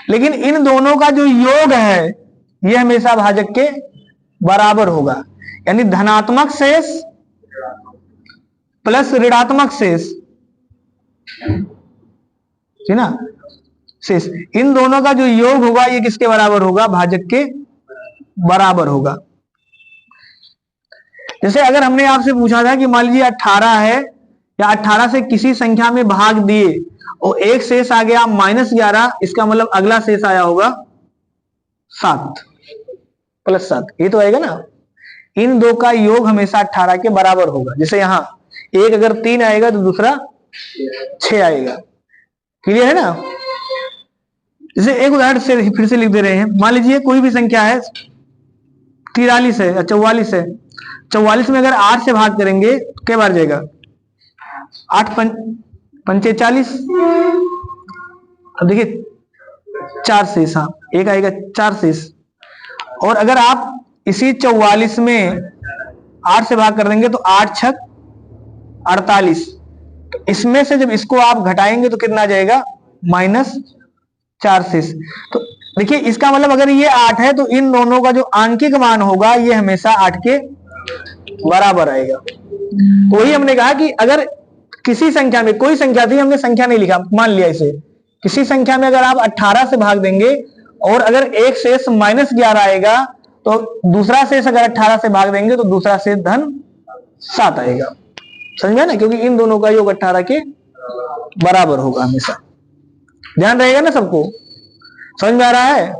लेकिन इन दोनों का जो योग है यह हमेशा भाजक के बराबर होगा। यानी धनात्मक शेष प्लस ऋणात्मक शेष, ठीक ना, शेष, इन दोनों का जो योग होगा ये किसके बराबर होगा, भाजक के बराबर होगा। जैसे अगर हमने आपसे पूछा था कि मान लीजिए 18 है, या 18 से किसी संख्या में भाग दिए और एक शेष आ गया -11, इसका मतलब अगला शेष आया होगा 7 + 7, ये तो आएगा ना। इन दो का योग हमेशा 18 के बराबर होगा। जैसे यहां एक अगर 3 आएगा तो दूसरा 6 आएगा। क्लियर है ना। जैसे एक उदाहरण से फिर से लिख दे रहे हैं। मान लीजिए कोई भी संख्या है 43 है या 44 है। 44 में अगर 8 से भाग करेंगे तो क्या बार जाएगा, 8 पंचे 40। अब देखिए 4 शेष, हाँ एक आएगा 4 शेष। और अगर आप इसी 44 में 8 से भाग कर देंगे तो 8 छक 48। तो इसमें से जब इसको आप घटाएंगे तो कितना आ जाएगा, -4 शेष। तो देखिए इसका मतलब अगर ये 8 है तो इन दोनों का जो आंकिक मान होगा ये हमेशा 8 के बराबर आएगा। तो वही हमने कहा कि अगर किसी संख्या में, कोई संख्या थी, हमने संख्या नहीं लिखा, मान लिया इसे, किसी संख्या में अगर आप 18 से भाग देंगे और अगर एक शेष -11 आएगा तो दूसरा शेष अगर 18 से भाग देंगे तो दूसरा शेष धन 7 आएगा। समझ में ना, क्योंकि इन दोनों का योग 18 के बराबर होगा हमेशा। ध्यान रहेगा ना सबको, समझ में आ रहा है।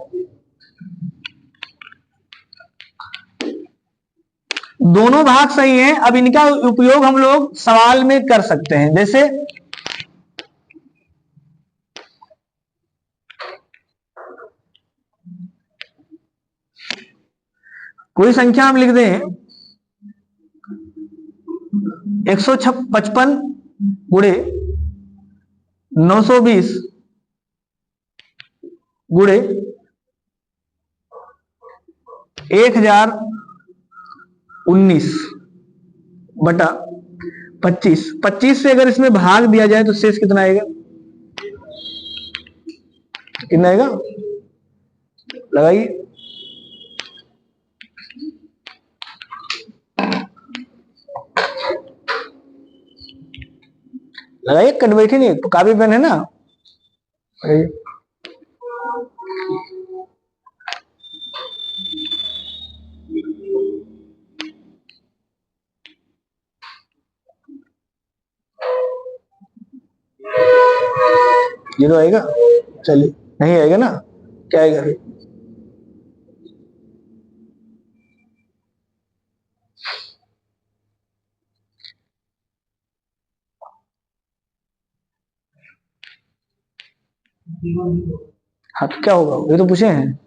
दोनों भाग सही हैं। अब इनका उपयोग हम लोग सवाल में कर सकते हैं। जैसे कोई संख्या हम लिख दें 155 गुणे 920 गुणे 1019 बटा 25। 25 से अगर इसमें भाग दिया जाए तो शेष कितना आएगा, कितना आएगा, लगाइए। लगाइए, कट बैठी नहीं, कापी पेन है ना। ये तो आएगा, चलिए नहीं आएगा ना, क्या आएगा फिर, हाँ तो क्या होगा, ये तो पूछे हैं,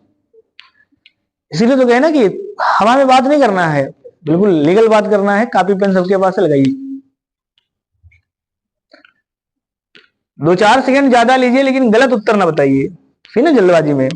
इसीलिए तो कहे ना कि हवा में बात नहीं करना है, बिल्कुल लीगल बात करना है। कॉपी पेन सबके पास से लगाइए। 2-4 सेकंड ज्यादा लीजिए, लेकिन गलत उत्तर ना बताइए, फिर ना जल्दबाजी में।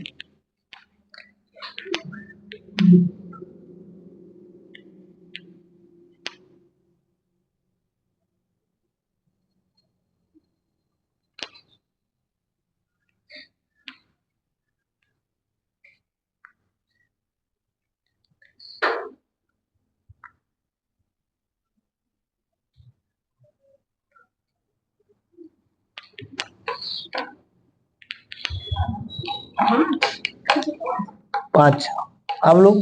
5। अब लोग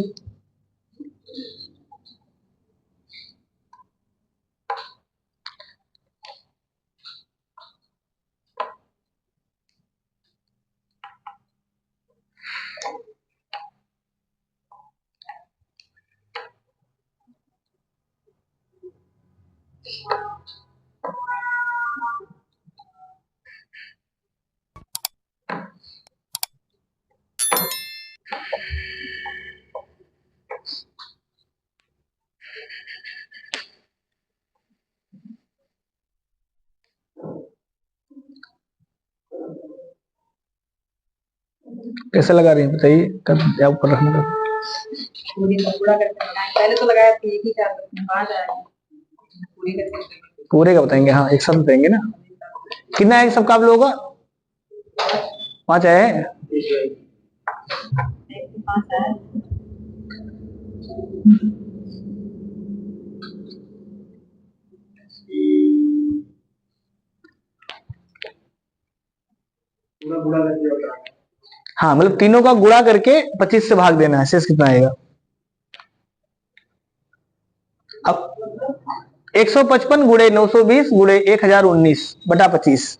कैसे लगा रही हैं बताइए, क्या ऊपर रखने का? पहले तो लगाया था एक ही 5 आया, पूरे का बताएंगे, हाँ एक साथ बताएंगे ना। कितना है सबका आप लोगों का? 5 है। हाँ मतलब तीनों का गुणा करके 25 से भाग देना है, शेष कितना आएगा? अब 155 गुणे 920 गुणे 1019 बटा 25।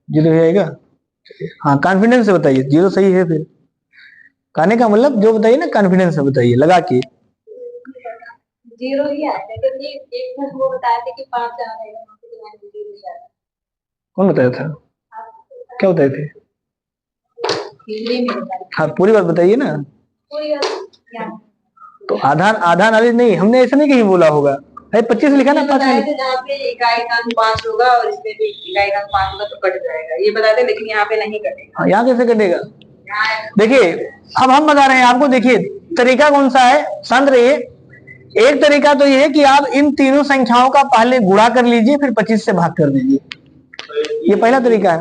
जीरो आएगा। हाँ कॉन्फिडेंस से बताइए, जीरो सही है। फिर कहने का मतलब जो बताइए ना कॉन्फिडेंस से बताइए लगा के। जीरो ही आया, लेकिन एक वो बताया था कि 5 आ रहा है। कौन बताया था? क्या बताए थे? हाँ पूरी बात बताइए ना। तो आधार आधार नॉलेज नहीं, हमने ऐसा नहीं कहीं बोला होगा। भाई 25 लिखा ना, 5 में जहाँ पे इकाई का 5 होगा और इसमें भी इकाई का 5 होगा तो कट जाएगा, ये बताते, लेकिन यहाँ पे नहीं कटेगा। यहाँ कैसे कटेगा? देखिए अब हम बता रहे हैं आपको, देखिए तरीका कौन सा है, शांत रहिए। एक तरीका तो ये है कि आप इन तीनों संख्याओं का पहले गुणा कर लीजिए, फिर 25 से भाग कर दीजिए, ये पहला तरीका है।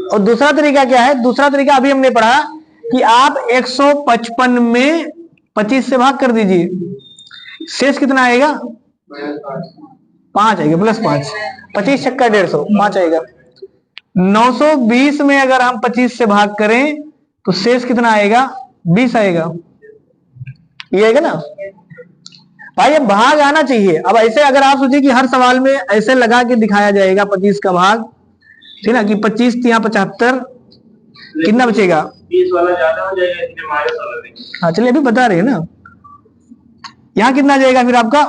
और दूसरा तरीका क्या है? दूसरा तरीका अभी हमने पढ़ा कि आप 155 में 25 से भाग कर दीजिए, शेष कितना आएगा? 5 आएगा, +5। 25 छक्का 150, 5 आएगा। 920 में अगर हम 25 से भाग करें तो शेष कितना आएगा? 20 आएगा, ये आएगा ना भाई। अब भाग आना चाहिए। अब ऐसे अगर आप सोचिए कि हर सवाल में ऐसे लगा के दिखाया जाएगा 25 का भाग, ठीक ना, कि 25 × 75 कितना बचेगा? 20 वाला ज्यादा हो जाएगा, इसलिए माइनस वाला देंगे। हाँ चलिए अभी बता रहे हैं ना। यहाँ कितना जाएगा फिर आपका?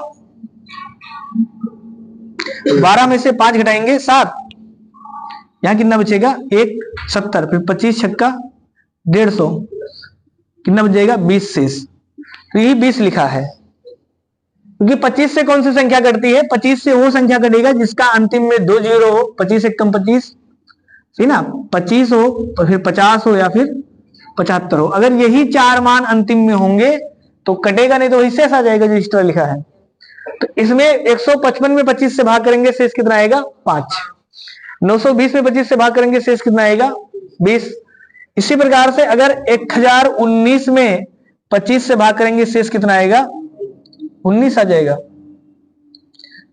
12 में से 5 घटाएंगे 7, यहाँ कितना बचेगा? 170, फिर 25 छक्का 150, कितना बचेगा? 20 शेष। तो यही 20 लिखा है, क्योंकि 25 से कौन सी संख्या कटती है? 25 से वो संख्या कटेगा जिसका अंतिम में 2 जीरो हो। 25 एक कम 25, ठीक ना, 25 हो और फिर 50 हो या फिर 75 हो। अगर यही 4 मान अंतिम में होंगे तो कटेगा, नहीं तो वही शेष आ जाएगा जो इस तरह लिखा है। तो इसमें 155 में 25 से भाग करेंगे, शेष कितना आएगा? 5। 920 में 25 से भाग करेंगे, शेष कितना आएगा? 20। इसी प्रकार से अगर 1019 में 25 से भाग करेंगे, शेष कितना आएगा? 19 आ जाएगा,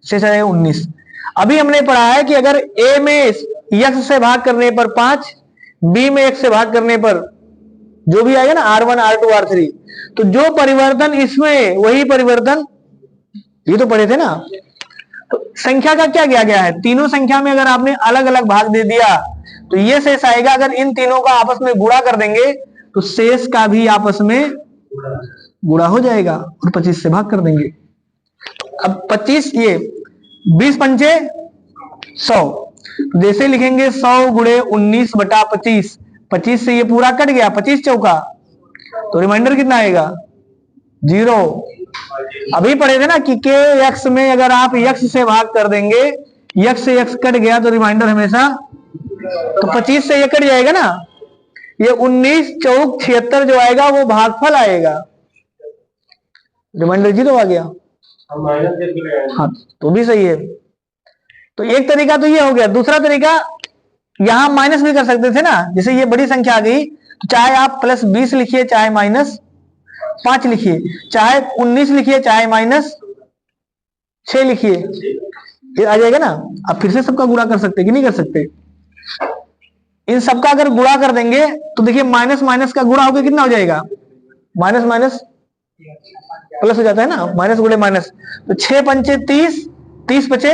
शेष आएगा 19। अभी हमने पढ़ा है कि अगर ए में x से भाग करने पर 5, बी में x से भाग करने पर जो भी आएगा ना R1 R2 R3, तो जो परिवर्तन इसमें वही परिवर्तन, ये तो पढ़े थे ना। तो संख्या का क्या किया गया है? तीनों संख्या में अगर आपने अलग अलग भाग दे दिया तो ये शेष आएगा। अगर इन तीनों का आपस में गुणा कर देंगे तो शेष का भी आपस में गुणा हो जाएगा और 25 से भाग कर देंगे। अब 25 ये 20 पंचे 100, तो जैसे लिखेंगे 100 गुणे 19 बटा 25, 25 से ये पूरा कट गया, 25 चौका, तो रिमाइंडर कितना आएगा? 0। अभी पढ़े थे ना कि के एक्स में अगर आप यक्स से भाग कर देंगे, यक्स से यक्स कट गया तो रिमाइंडर हमेशा, तो 25 से ये कट जाएगा ना, ये 19 चौक 76 जो आएगा वो भागफल आएगा, रिमाइंडर 0 आ गया। हम माइनस करके लगाएंगे। हाँ, तो भी सही है। तो एक तरीका तो ये हो गया। दूसरा तरीका, यहां माइनस भी कर सकते थे ना, जैसे ये बड़ी संख्या आ गई, तो चाहे आप +20 लिखिए, चाहे -5 लिखिए, चाहे 19 लिखिए, चाहे -6 लिखिए, ये आ जाएगा ना। अब फिर से सबका गुणा कर सकते कि नहीं कर सकते? इन सबका अगर गुणा कर देंगे तो देखिए माइनस माइनस का गुणा होकर कितना हो जाएगा? माइनस माइनस प्लस हो जाता है ना, माइनस गुणे माइनस। तो 6 पंचे 30, 30 बचे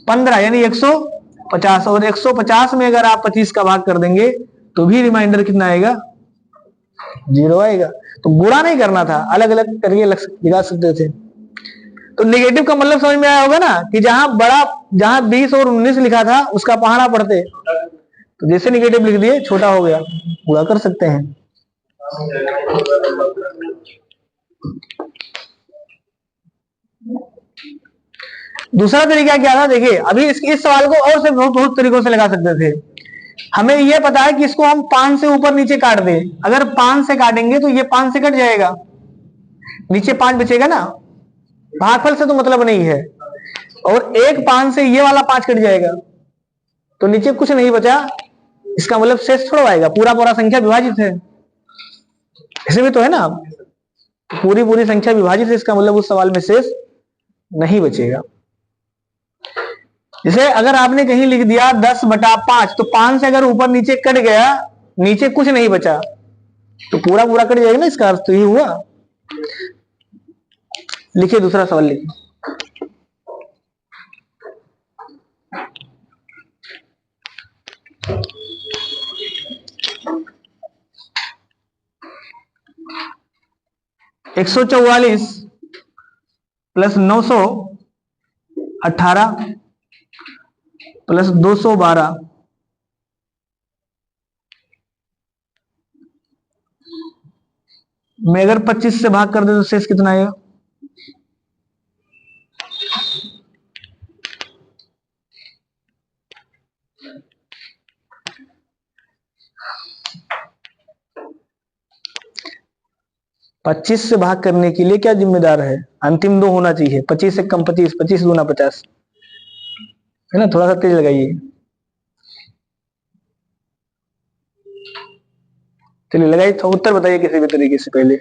15, यानी 150। और 150 में अगर आप 25 का भाग कर देंगे तो भी रिमाइंडर कितना आएगा? 0 आएगा। तो गुणा नहीं करना था, अलग अलग करके लगा सकते थे। तो नेगेटिव का मतलब समझ में आया होगा ना, कि जहां 20 और 19 लिखा था उसका पहाड़ा पढ़ते, तो जैसे नेगेटिव लिख दिए छोटा हो गया, पूरा कर सकते हैं। दूसरा तरीका क्या था, देखिए अभी इस सवाल को और से बहुत बहुत तरीकों से लगा सकते थे। हमें यह पता है कि इसको हम 5 से ऊपर नीचे काट दें, अगर 5 से काटेंगे तो ये 5 से कट जाएगा, नीचे 5 बचेगा ना, भागफल से तो मतलब नहीं है। और एक 5 से ये वाला 5 कट जाएगा, तो नीचे कुछ नहीं बचा, इसका मतलब शेष थोड़ा आएगा, पूरा पूरा संख्या विभाजित है, ऐसे भी तो है ना। पूरी पूरी संख्या विभाजित है, इसका मतलब उस सवाल में शेष नहीं बचेगा। जैसे अगर आपने कहीं लिख दिया 10/5, तो 5 से अगर ऊपर नीचे कट गया, नीचे कुछ नहीं बचा, तो पूरा पूरा कट जाएगा ना, इसका अर्थ तो ये हुआ। लिखिए दूसरा सवाल लिखिए। (144 + 918 + 212) में अगर 25 से भाग कर दे तो शेष कितना आएगा? पच्चीस से भाग करने के लिए क्या जिम्मेदार है? अंतिम 2 होना चाहिए। 25 से कम 25, 25 दूना 50, है ना। थोड़ा सा तेज लगाइए। चलिए लगाइए, तो उत्तर बताइए किसी भी तरीके से पहले।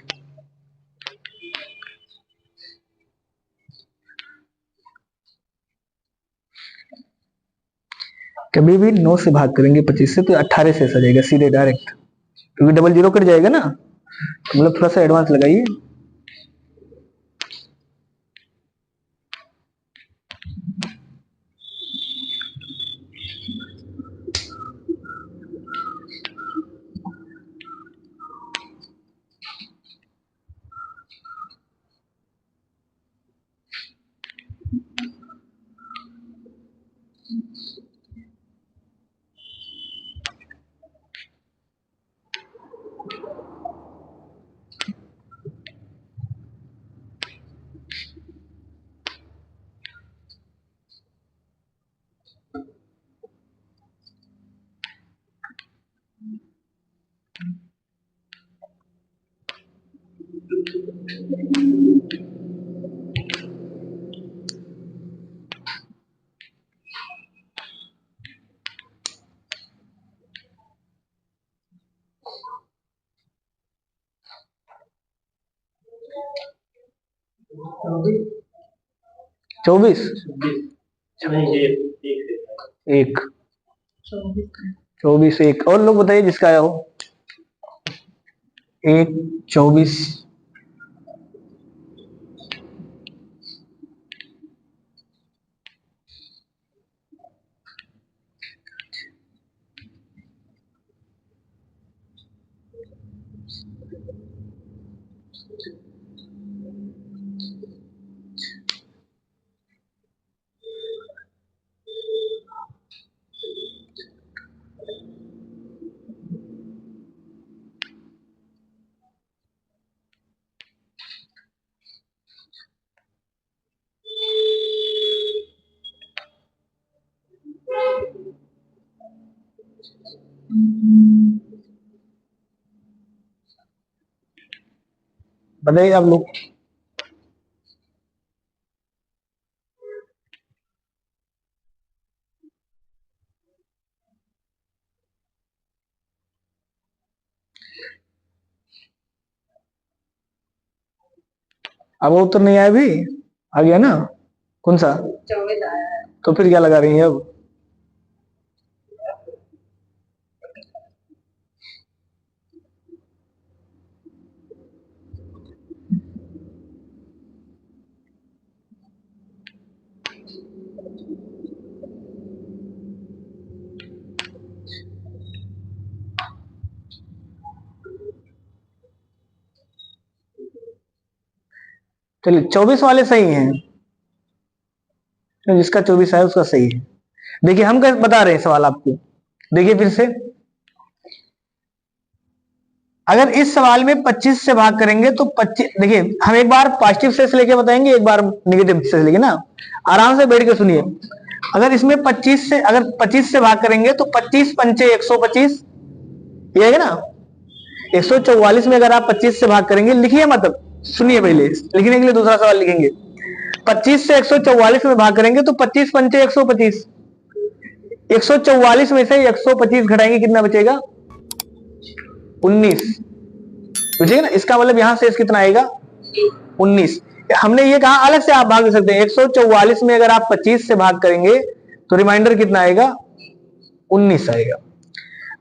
कभी भी 9 से भाग करेंगे 25 से तो 18 से आ जाएगा सीधे डायरेक्ट, क्योंकि डबल जीरो कट जाएगा ना, तो मतलब थोड़ा सा एडवांस लगाइए। चौबीस एक 24 1 और लोग बताइए जिसका आया हो। 1 24 बताइए आप लोग। अब वो उत्तर नहीं आया भी, आ गया ना? कौन सा? 24 आया है। तो फिर क्या लगा रही है अब? चलिए 24 वाले सही हैं, तो जिसका 24 है उसका सही है। देखिए हम कैसे बता रहे हैं सवाल आपको, देखिए फिर से। अगर इस सवाल में 25 से भाग करेंगे तो 25, देखिए हम एक बार पॉजिटिव शेष लेके बताएंगे, एक बार निगेटिव शेष लेके ना, आराम से बैठ के सुनिए। अगर इसमें 25 से, अगर 25 से भाग करेंगे तो 25 पंचे 125, ये है ना। 144 में अगर आप 25 से भाग करेंगे, लिखिए मतलब, सुनिए पहले, लिखने के लिए दूसरा सवाल लिखेंगे। 25 से 144 में भाग करेंगे तो 25 पंचे 125, 144 में से 125 घटाएंगे, कितना बचेगा? 19 बचेगा ना। इसका मतलब यहां शेष कितना आएगा? 19। हमने ये कहा अलग से आप भाग दे सकते हैं। 144 में अगर आप 25 से भाग करेंगे तो रिमाइंडर कितना आएगा? 19 आएगा।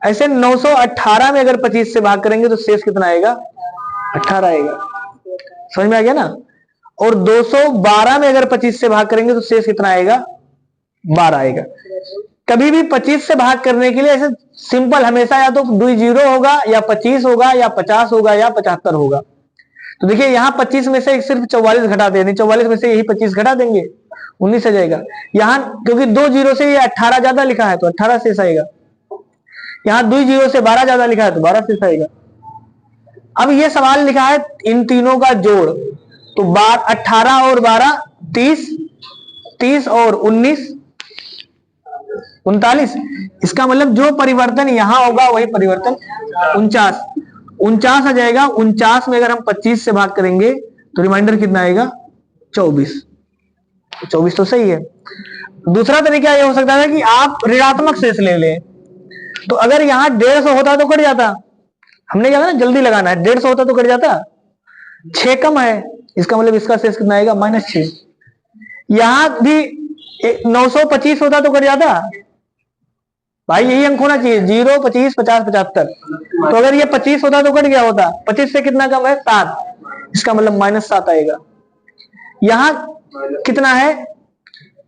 ऐसे 918 में अगर 25 से भाग करेंगे तो शेष कितना आएगा? 18 आएगा। समझ में आ गया ना? और 212 में अगर 25 से भाग करेंगे तो शेष कितना आएगा? 12 आएगा। कभी भी 25 से भाग करने के लिए ऐसे सिंपल, हमेशा या तो 2 जीरो होगा, या 25 होगा, या 50 होगा, या 75 होगा। तो देखिए यहाँ 25 में से सिर्फ 44 घटा देंगे, 44 में से यही 25 घटा देंगे, 19 आ जाएगा। यहाँ क्योंकि 2 जीरो से ये 18 ज्यादा लिखा है तो 18 शेष आएगा। यहाँ 2 जीरो से 12 ज्यादा लिखा है तो 12 शेष आएगा। अब ये सवाल लिखा है इन तीनों का जोड़, तो 18 और 12 30, 30 और 19 39। इसका मतलब जो परिवर्तन यहां होगा वही परिवर्तन 49, 49 आ जाएगा। 49 में अगर हम 25 से भाग करेंगे तो रिमाइंडर कितना आएगा? 24। 24 तो सही है। दूसरा तरीका यह हो सकता है कि आप ऋणात्मक शेष ले लें। तो अगर यहाँ 150 होता तो कट जाता, हमने क्या ना जल्दी लगाना है, 150 होता तो कट जाता, 6 कम है, इसका मतलब इसका शेष कितना आएगा? -6। यहां भी 925 होता तो कट जाता भाई, यही अंक होना चाहिए, 0 25 50 75। तो अगर ये 25 होता तो कट गया होता, 25 से कितना कम है? 7, इसका मतलब -7 आएगा। यहां कितना है?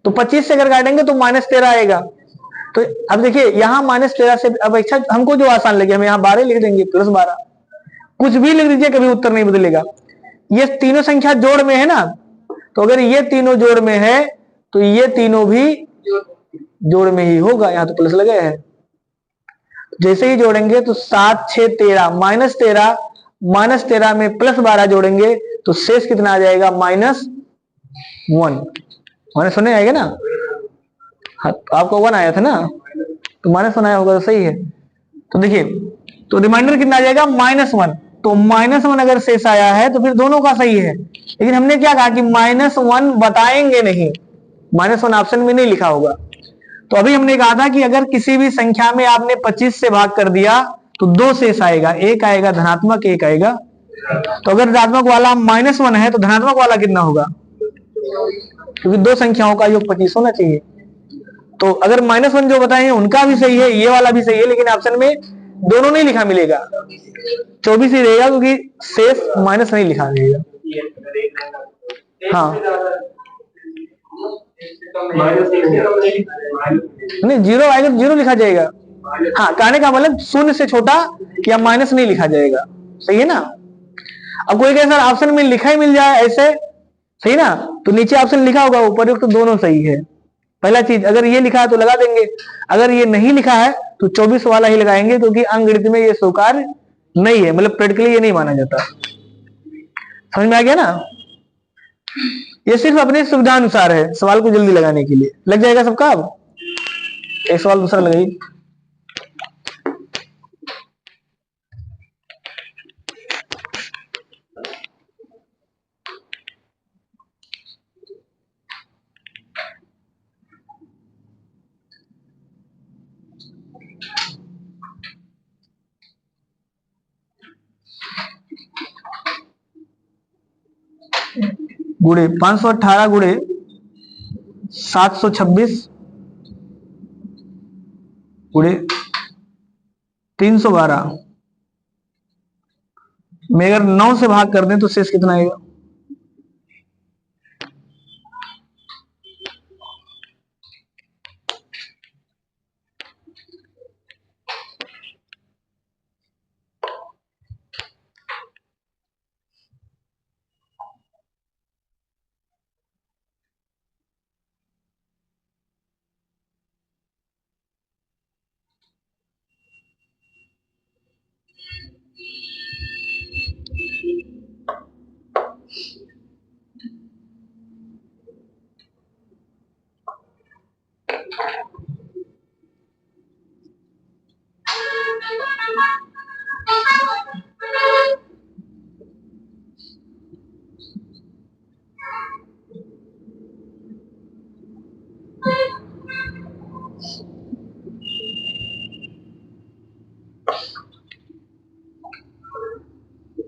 तो 25 से अगर काटेंगे तो -13 आएगा। तो अब देखिए यहाँ -13 से अपेक्षा हमको जो आसान लगे, हम यहाँ 12 लिख देंगे, +12, कुछ भी लिख दीजिए, कभी उत्तर नहीं बदलेगा। ये तीनों संख्या जोड़ में है ना, तो अगर ये तीनों जोड़ में है तो ये तीनों भी जोड़ में ही होगा। यहाँ तो प्लस लगे हैं, जैसे ही जोड़ेंगे तो 7 6 13, -13, -13 में +12 जोड़ेंगे तो शेष कितना आ जाएगा? -1। -1 आएगा ना? हाँ, तो आपको 1 आया था ना, तो -1 आया होगा, तो सही है। तो देखिए, तो रिमाइंडर कितना आ जाएगा? -1। तो -1 अगर शेष आया है तो फिर दोनों का सही है। लेकिन हमने क्या कहा कि -1 बताएंगे नहीं, -1 ऑप्शन में नहीं लिखा होगा। तो अभी हमने कहा था कि अगर किसी भी संख्या में आपने 25 से भाग कर दिया तो 2 शेष आएगा, एक आएगा धनात्मक, एक आएगा। तो अगर धनात्मक वाला -1 है तो धनात्मक वाला कितना होगा? क्योंकि दो संख्याओं का योग 25 होना चाहिए। तो अगर -1 जो बताए हैं उनका भी सही है, ये वाला भी सही है, लेकिन ऑप्शन में दोनों नहीं लिखा मिलेगा, 24 ही रहेगा, क्योंकि शेष माइनस नहीं लिखा मिलेगा। हाँ नहीं, 0 आएगा तो 0 लिखा जाएगा। हाँ, कहने का मतलब 0 से छोटा या माइनस नहीं लिखा जाएगा, सही है ना। अब कोई कहे सर ऑप्शन में लिखा ही मिल जाए ऐसे, सही ना, तो नीचे ऑप्शन लिखा होगा, ऊपर तो दोनों सही है। पहला चीज, अगर ये लिखा है तो लगा देंगे, अगर ये नहीं लिखा है तो 24 वाला ही लगाएंगे, क्योंकि अंकगणित में ये स्वीकार्य नहीं है, मतलब प्रैक्टिकली ये नहीं माना जाता। समझ में आ गया ना? ये सिर्फ अपने सुविधा अनुसार है, सवाल को जल्दी लगाने के लिए। लग जाएगा सबका। अब एक सवाल दूसरा लगाइए। गुणे 518 गुणे 726 गुणे 312 में अगर 9 से भाग कर दें तो शेष कितना आएगा?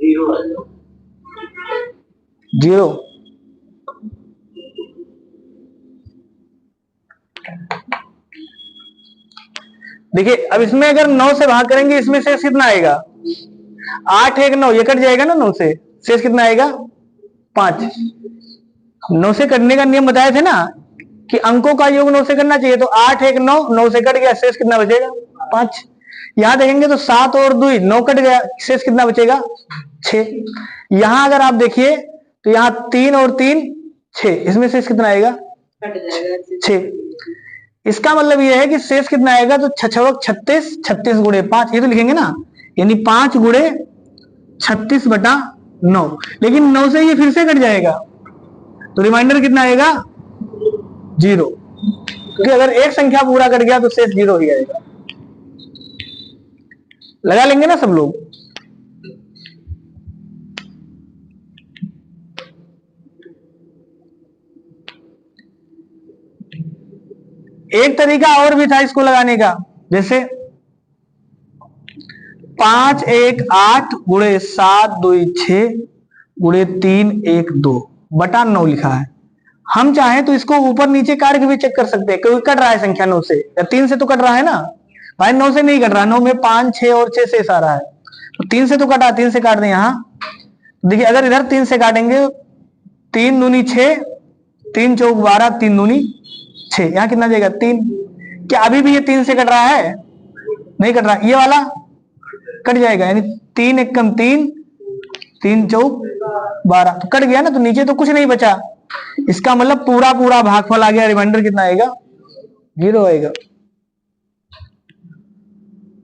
जीरो है। जीरो। देखिए अब इसमें अगर 9 से भाग करेंगे इसमें शेष कितना आएगा? 8 1 9, ये कट जाएगा ना 9 से, शेष कितना आएगा? 5। 9 से कटने का नियम बताए थे ना कि अंकों का योग 9 से करना चाहिए, तो 8 1 9, 9 से कट गया, शेष कितना बचेगा? 5। यहां देखेंगे तो 7 और 2 9 कट गया, शेष कितना बचेगा? 6। यहां अगर आप देखिए तो यहाँ 3 और 3 6, इसमें शेष कितना आएगा? कट जाएगा। 6। इसका मतलब यह है कि शेष कितना आएगा? तो 6 36, 36 गुणे 5, ये तो लिखेंगे ना, यानी 5 गुणे 36 बटा 9। लेकिन 9 से ये फिर से कट जाएगा, तो रिमाइंडर कितना आएगा? 0। क्योंकि अगर एक संख्या पूरा कट गया तो शेष 0 ही आएगा। लगा लेंगे ना सब लोग? एक तरीका और भी था इसको लगाने का, जैसे 5 1 8 गुणे 7 2 6 गुणे 3 1 2 बटा 9 लिखा है। हम चाहें तो इसको ऊपर नीचे काट के भी चेक कर सकते हैं, क्योंकि कट रहा है संख्या 9 से या 3 से, तो कट रहा है ना भाई। 9 से नहीं कट रहा, 9 में 5 6 और 6 शेष आ रहा है, तो 3 से तो कटा, 3 से काट दें यहां। देखिए अगर इधर 3 से काटेंगे, 3 दूनी 6, 3 चौक 12, 3 दूनी 6, यहां कितना जाएगा? 3। क्या अभी भी ये 3 से कट रहा है? नहीं कट रहा, ये वाला कट जाएगा, यानी 3 1 कम 3, 3 चौक 12, तो कट गया ना, तो नीचे तो कुछ नहीं बचा। इसका मतलब पूरा पूरा भागफल आ गया, रिमाइंडर कितना आएगा? 0 आएगा।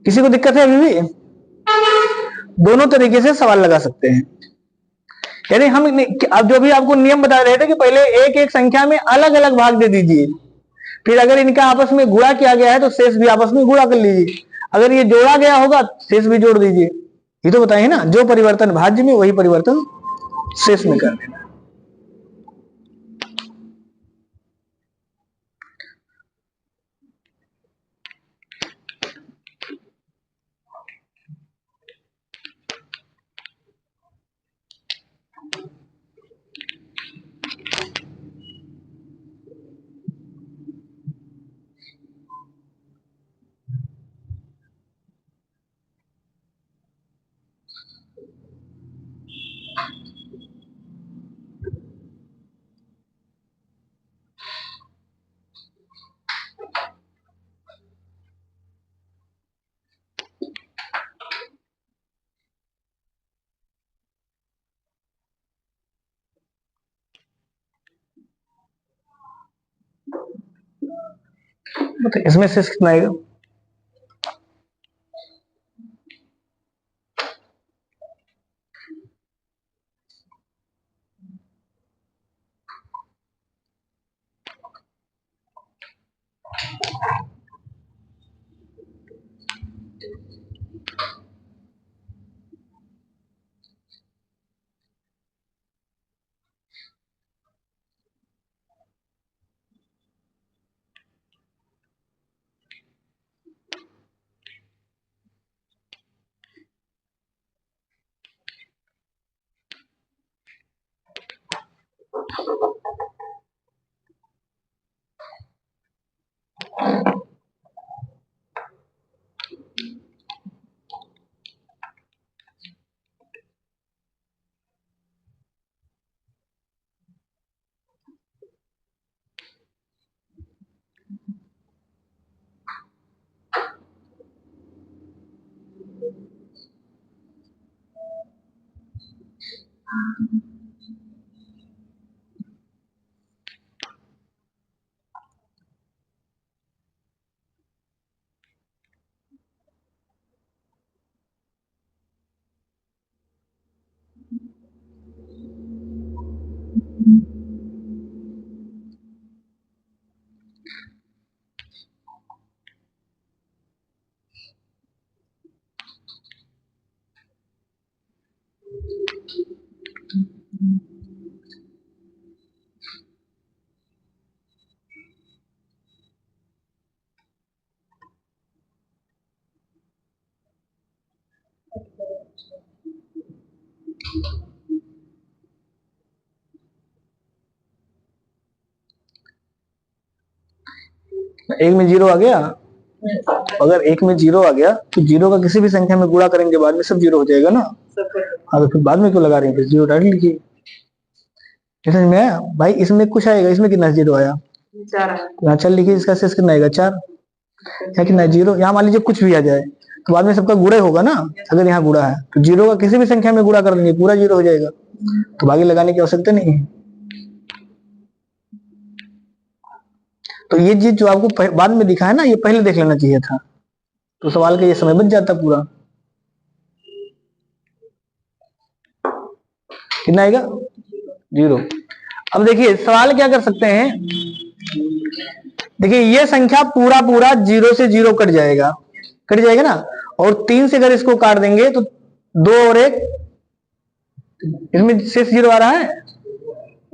किसी को दिक्कत है अभी भी? दोनों तरीके से सवाल लगा सकते हैं। यानी हम अब जो भी आपको नियम बता रहे थे कि पहले एक एक संख्या में अलग अलग भाग दे दीजिए, फिर अगर इनका आपस में गुणा किया गया है तो शेष भी आपस में गुणा कर लीजिए, अगर ये जोड़ा गया होगा शेष भी जोड़ दीजिए। ये तो बताइए ना, जो परिवर्तन भाज्य में वही परिवर्तन शेष में कर देना। तो इसमें शेष कितना आएगा? एक में जीरो आ गया। अगर एक में जीरो आ गया तो जीरो का किसी भी संख्या में गुणा करेंगे बाद में सब जीरो हो जाएगा ना। हाँ, तो फिर बाद में क्यों लगा रहे हैं, फिर जीरो डायरेक्ट लिखिए। समझ में आया भाई? इसमें कुछ आएगा, इसमें कितना जीरो आया? 4। यहाँ चल लिखिए, इसका शेष कितना आएगा? 4। या कितना जीरो? यहाँ मान लीजिए कुछ भी आ जाए तो बाद में सबका गुणा होगा ना। अगर यहाँ गुणा है तो जीरो का किसी भी संख्या में गुणा कर देंगे, पूरा जीरो हो जाएगा, तो भागे लगाने की आवश्यकता नहीं है। तो ये चीज जो आपको बाद में दिखा है ना, ये पहले देख लेना चाहिए था, तो सवाल का ये समय बच जाता पूरा। कितना आएगा? जीरो। अब देखिए सवाल क्या कर सकते हैं, देखिए ये संख्या पूरा पूरा जीरो से जीरो कट जाएगा, कट जाएगा ना। और 3 से अगर इसको काट देंगे तो 2 और 1, इसमें शेष जीरो आ रहा है?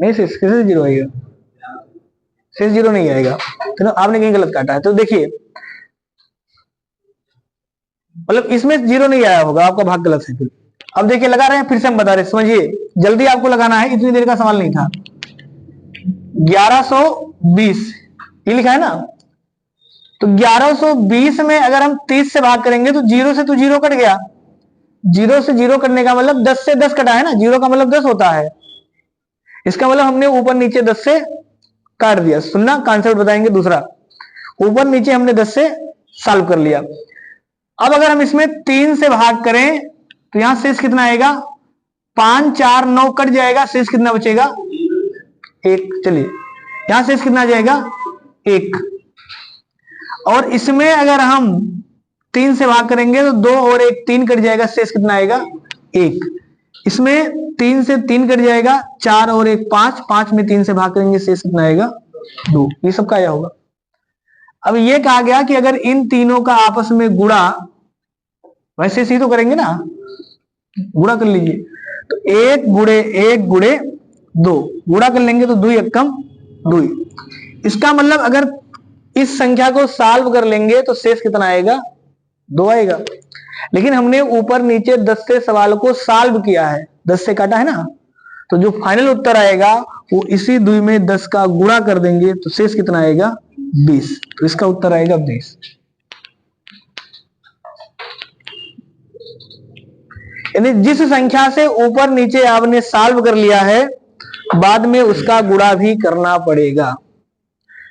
नहीं, शेष कैसे जीरो आएगा? शेष जीरो नहीं आएगा, तो आपने कहीं गलत काटा है। तो देखिए मतलब इसमें जीरो नहीं आया होगा, आपका भाग गलत है। फिर अब देखिए लगा रहे हैं, फिर से हम बता रहे, समझिए, जल्दी आपको लगाना है, इतनी देर का सवाल नहीं था। 1120 ये लिखा है ना, तो 1120 में अगर हम 30 से भाग करेंगे तो जीरो से तो जीरो कट गया, जीरो से जीरो कटने का मतलब 10 से 10 कटा है ना, जीरो का मतलब 10 होता है। इसका मतलब हमने ऊपर नीचे 10 से काट दिया। सुनना, कॉन्सेप्ट बताएंगे दूसरा। ऊपर नीचे हमने 10 से सॉल्व कर लिया। अब अगर हम इसमें 3 से भाग करें तो यहां शेष कितना आएगा? 5 4 9 कट जाएगा, शेष कितना बचेगा? 1। चलिए यहां शेष कितना आ जाएगा? 1। और इसमें अगर हम 3 से भाग करेंगे तो 2 और 1 3 कट जाएगा, शेष कितना आएगा? 1। इसमें 3 से 3 कट जाएगा, 4 और 1 5, 5 में 3 से भाग करेंगे, शेष कितना आएगा? 2। ये सब का आया होगा। अब ये कहा गया कि अगर इन तीनों का आपस में गुणा, वैसे ही तो करेंगे ना, गुणा कर लीजिए, तो 1 गुणे 1 गुणे 2 गुणा कर लेंगे तो 2 एकम 2। इसका मतलब अगर इस संख्या को सॉल्व कर लेंगे तो शेष कितना आएगा? 2 आएगा। लेकिन हमने ऊपर नीचे 10 से सवाल को सॉल्व किया है, 10 से काटा है ना, तो जो फाइनल उत्तर आएगा वो इसी 2 में 10 का गुणा कर देंगे तो शेष कितना आएगा? 20। तो इसका उत्तर आएगा 20। यानी जिस संख्या से ऊपर नीचे आपने सॉल्व कर लिया है, बाद में उसका गुणा भी करना पड़ेगा।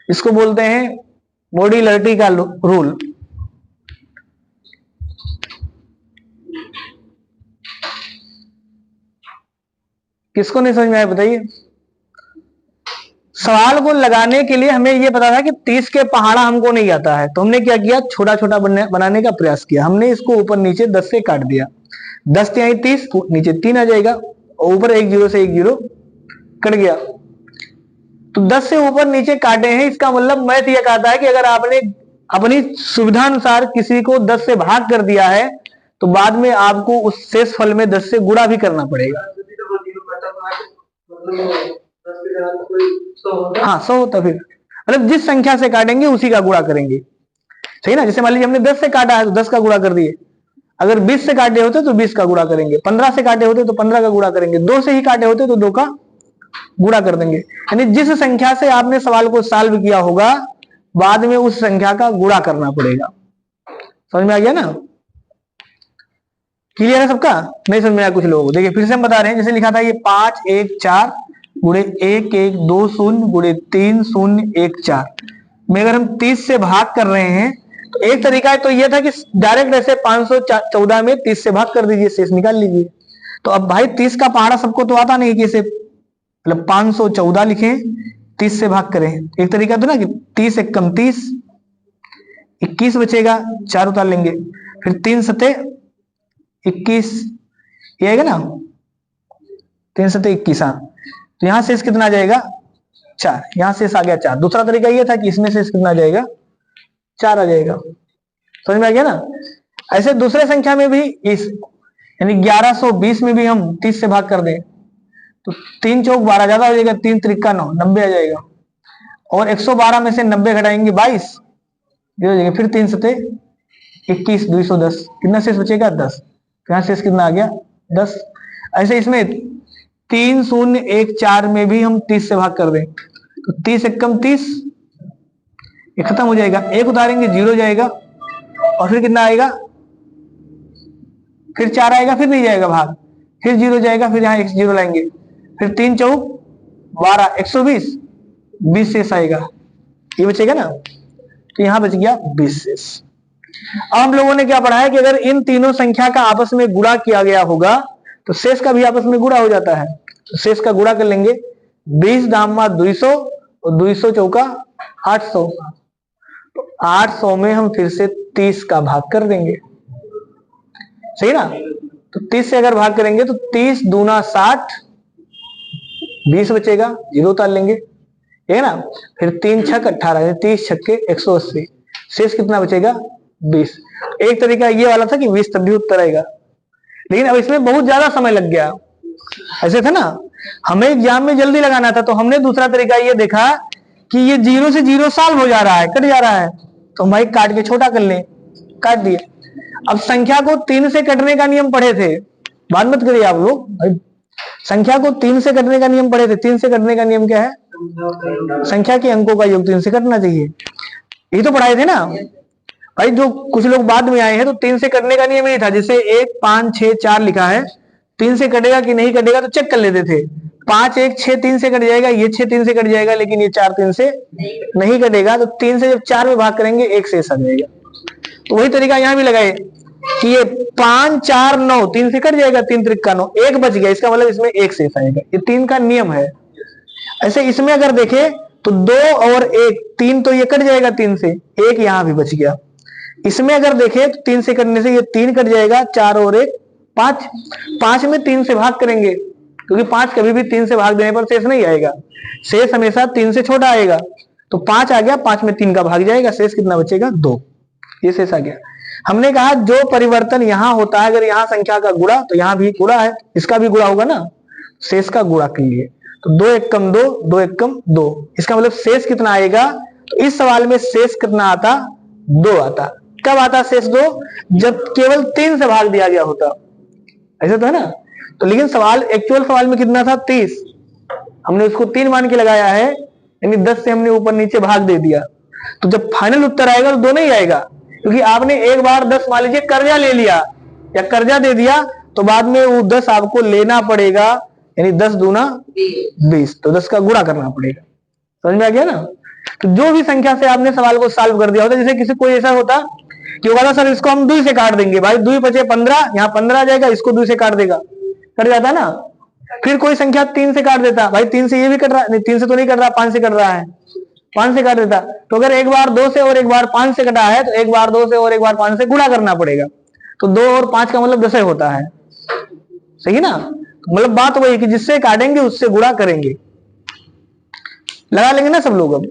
इसको बोलते हैं मॉड्युलरिटी का रूल। किसको नहीं समझ में आया बताइए? सवाल को लगाने के लिए हमें यह पता था कि 30 के पहाड़ा हमको नहीं आता है, तो हमने क्या किया? छोटा छोटा बनाने का प्रयास किया। हमने इसको ऊपर नीचे 10 से काट दिया, 10 तिहाई 30, नीचे 3 आ जाएगा, और ऊपर 1 0 से 1 0 कट गया। तो 10 से ऊपर नीचे काटे हैं, इसका मतलब मैथ यह कहता है कि अगर आपने अपनी सुविधा अनुसार किसी को 10 से भाग कर दिया है तो बाद में आपको उस शेष फल में 10 से गुणा भी करना पड़ेगा। हाँ 100 होता, फिर मतलब जिस संख्या से काटेंगे उसी का गुणा करेंगे, सही ना। जैसे मान लीजिए हमने 10 से काटा है तो 10 का गुणा कर दिए, अगर 20 से काटे होते तो 20 का गुणा करेंगे, 15 से काटे होते तो 15 का गुणा करेंगे, 2 से ही काटे होते तो 2 का गुणा कर देंगे। यानी जिस संख्या से आपने सवाल को सॉल्व किया होगा बाद में उस संख्या का गुणा करना पड़ेगा। समझ में आ गया ना? क्लियर है सबका? नहीं समझ में आया कुछ लोगों को? देखिए फिर से हम बता रहे हैं, जैसे लिखा था ये 5 1 4 गुणे 1 1 2 0 गुणे 3 0 1 4 में अगर हम 30 से भाग कर रहे हैं तो एक तरीका तो ये था कि डायरेक्ट ऐसे 514 में 30 से भाग कर दीजिए, शेष निकाल लीजिए। तो अब भाई 30 का पहाड़ा सबको तो आता नहीं कि इसे मतलब 514 लिखें 30 से भाग करें। एक तरीका तो ना कि 30 एक कम 30, 21 बचेगा, 4 उतार लेंगे, फिर 3 सते 21, ये आएगा ना 3 सते 21। हाँ, तो यहां शेष कितना आ जाएगा 4, यहां शेष आ गया 4। दूसरा तरीका ये था कि इसमें शेष कितना आ जाएगा 4 आ जाएगा। समझ में आ गया ना। ऐसे दूसरे संख्या में भी इस यानी 1120 में भी हम 30 से भाग कर दें तो 3 चौक 12 ज्यादा हो जाएगा, 3 त्रिका 9, 90 आ जाएगा। और 112 में से 90 घटाएंगे 22, ये हो जाएगा। फिर 3 सते 21, 210, कितना शेष बचेगा 10। यहाँ शेष कितना आ गया 10। ऐसे इसमें 3014 में भी हम 30 से भाग कर दें तो 30 एक कम 30, ये खत्म हो जाएगा, 1 उतारेंगे 0 जाएगा, और फिर कितना आएगा, फिर 4 आएगा, फिर नहीं जाएगा भाग, फिर 0 जाएगा, फिर यहाँ 0 लाएंगे, फिर 3 चौक 12, 120, 20 शेष आएगा, ये बचेगा ना। तो यहां बच गया 20 शेष। अब हम लोगों ने क्या पढ़ा है कि अगर इन तीनों संख्या का आपस में गुणा किया गया होगा तो शेष का भी आपस में गुणा हो जाता है। तो शेष का गुणा कर लेंगे, 20 दामा 200 और 200 चौका 800, तो 800 में हम फिर से 30 का भाग कर देंगे, सही ना। तो 30 से अगर भाग करेंगे तो 30 दूना 60, 20 बचेगा, 0 उतार लेंगे, है ना। फिर 3 छक 18, 30 छक्के 180, शेष कितना बचेगा 20। एक तरीका ये वाला था कि 20 तब भी उत्तर आएगा, लेकिन अब इसमें बहुत ज्यादा समय लग गया। ऐसे था ना, हमें एग्जाम में जल्दी लगाना था, तो हमने दूसरा तरीका ये देखा कि ये 0 से 0 सॉल्व हो जा रहा है, कट जा रहा है, तो हम भाई काट के छोटा कर लें, काट दिए। अब संख्या को 3 से कटने का नियम पढ़े थे, बात मत करिए आप लोग, संख्या को 3 से कटने का नियम पढ़े थे। 3 से कटने का नियम क्या है, संख्या के अंकों का योग 3 से कटना चाहिए, यही तो पढ़ाए थे ना भाई। जो कुछ लोग बाद में आए हैं तो 3 से कटने का नियम यही था, जैसे 1 5 6 4 लिखा है, 3 से कटेगा कि नहीं कटेगा तो चेक कर लेते थे। 5 1 6 3 से कट जाएगा, ये 6 3 से कट जाएगा, लेकिन ये 4 3 से नहीं कटेगा, तो 3 से जब 4 में भाग करेंगे 1 शेष आ जाएगा। तो वही तरीका यहां भी लगाए कि ये 5 4 9, 3 से कट जाएगा, 3 त्रिका 9, 1 बच गया, इसका मतलब इसमें 1 शेष आएगा। ये 3 का नियम है। ऐसे इसमें अगर देखें तो 2 और 1, 3 तो ये कट जाएगा 3 से, 1 यहां भी बच गया। इसमें अगर देखें तो 3 से कटने से ये 3 कट जाएगा, 4 और 1 5, 5 में 3 से भाग करेंगे, क्योंकि 5 कभी भी 3 से भाग देने पर शेष नहीं आएगा, शेष हमेशा 3 से छोटा आएगा। तो 5 आ गया, 5 में 3 का भाग जाएगा, शेष कितना बचेगा 2, ये शेष आ गया। हमने कहा जो परिवर्तन यहां होता है, अगर यहां संख्या का गुणा तो यहां भी गुणा है, इसका भी गुणा होगा ना, शेष का गुणा के लिए। तो 2 1 कम 2, 2 1 कम 2, इसका मतलब शेष कितना आएगा। तो इस सवाल में शेष कितना आता, 2 आता। कब आता शेष 2, जब केवल 3 से भाग दिया गया होता, ऐसा तो है ना। तो लेकिन सवाल एक्चुअल सवाल में कितना था 30, हमने उसको 3 मान के लगाया है, यानी 10 से हमने ऊपर नीचे भाग दे दिया। तो जब फाइनल उत्तर आएगा तो 2 नहीं आएगा, क्योंकि आपने एक बार 10 मान लीजिए कर्जा ले लिया या कर्जा दे दिया, तो बाद में वो 10 आपको लेना पड़ेगा, यानी 10 दूना 20, तो 10 का गुणा करना पड़ेगा। समझ में आ गया ना। तो जो भी संख्या से आपने सवाल को सॉल्व कर दिया होता, जैसे किसी कोई ऐसा होता कि वो कहता सर इसको हम 2 से काट देंगे, भाई 2 बचे 15, यहाँ 15 आ जाएगा, इसको 2 से काट देगा, कट जाता ना। फिर कोई संख्या 3 से काट देता, भाई 3 से ये भी कट रहा नहीं, 3 से तो नहीं कट रहा, 5 से कट रहा है, 5 से काट देता। तो अगर एक बार 2 से और एक बार 5 से कटा है, तो एक बार 2 से और एक बार 5 से गुणा करना पड़ेगा। तो 2 और 5 का मतलब 10 होता है, सही ना। मतलब बात वही कि जिससे काटेंगे उससे गुणा करेंगे, लगा लेंगे ना सब लोग। अब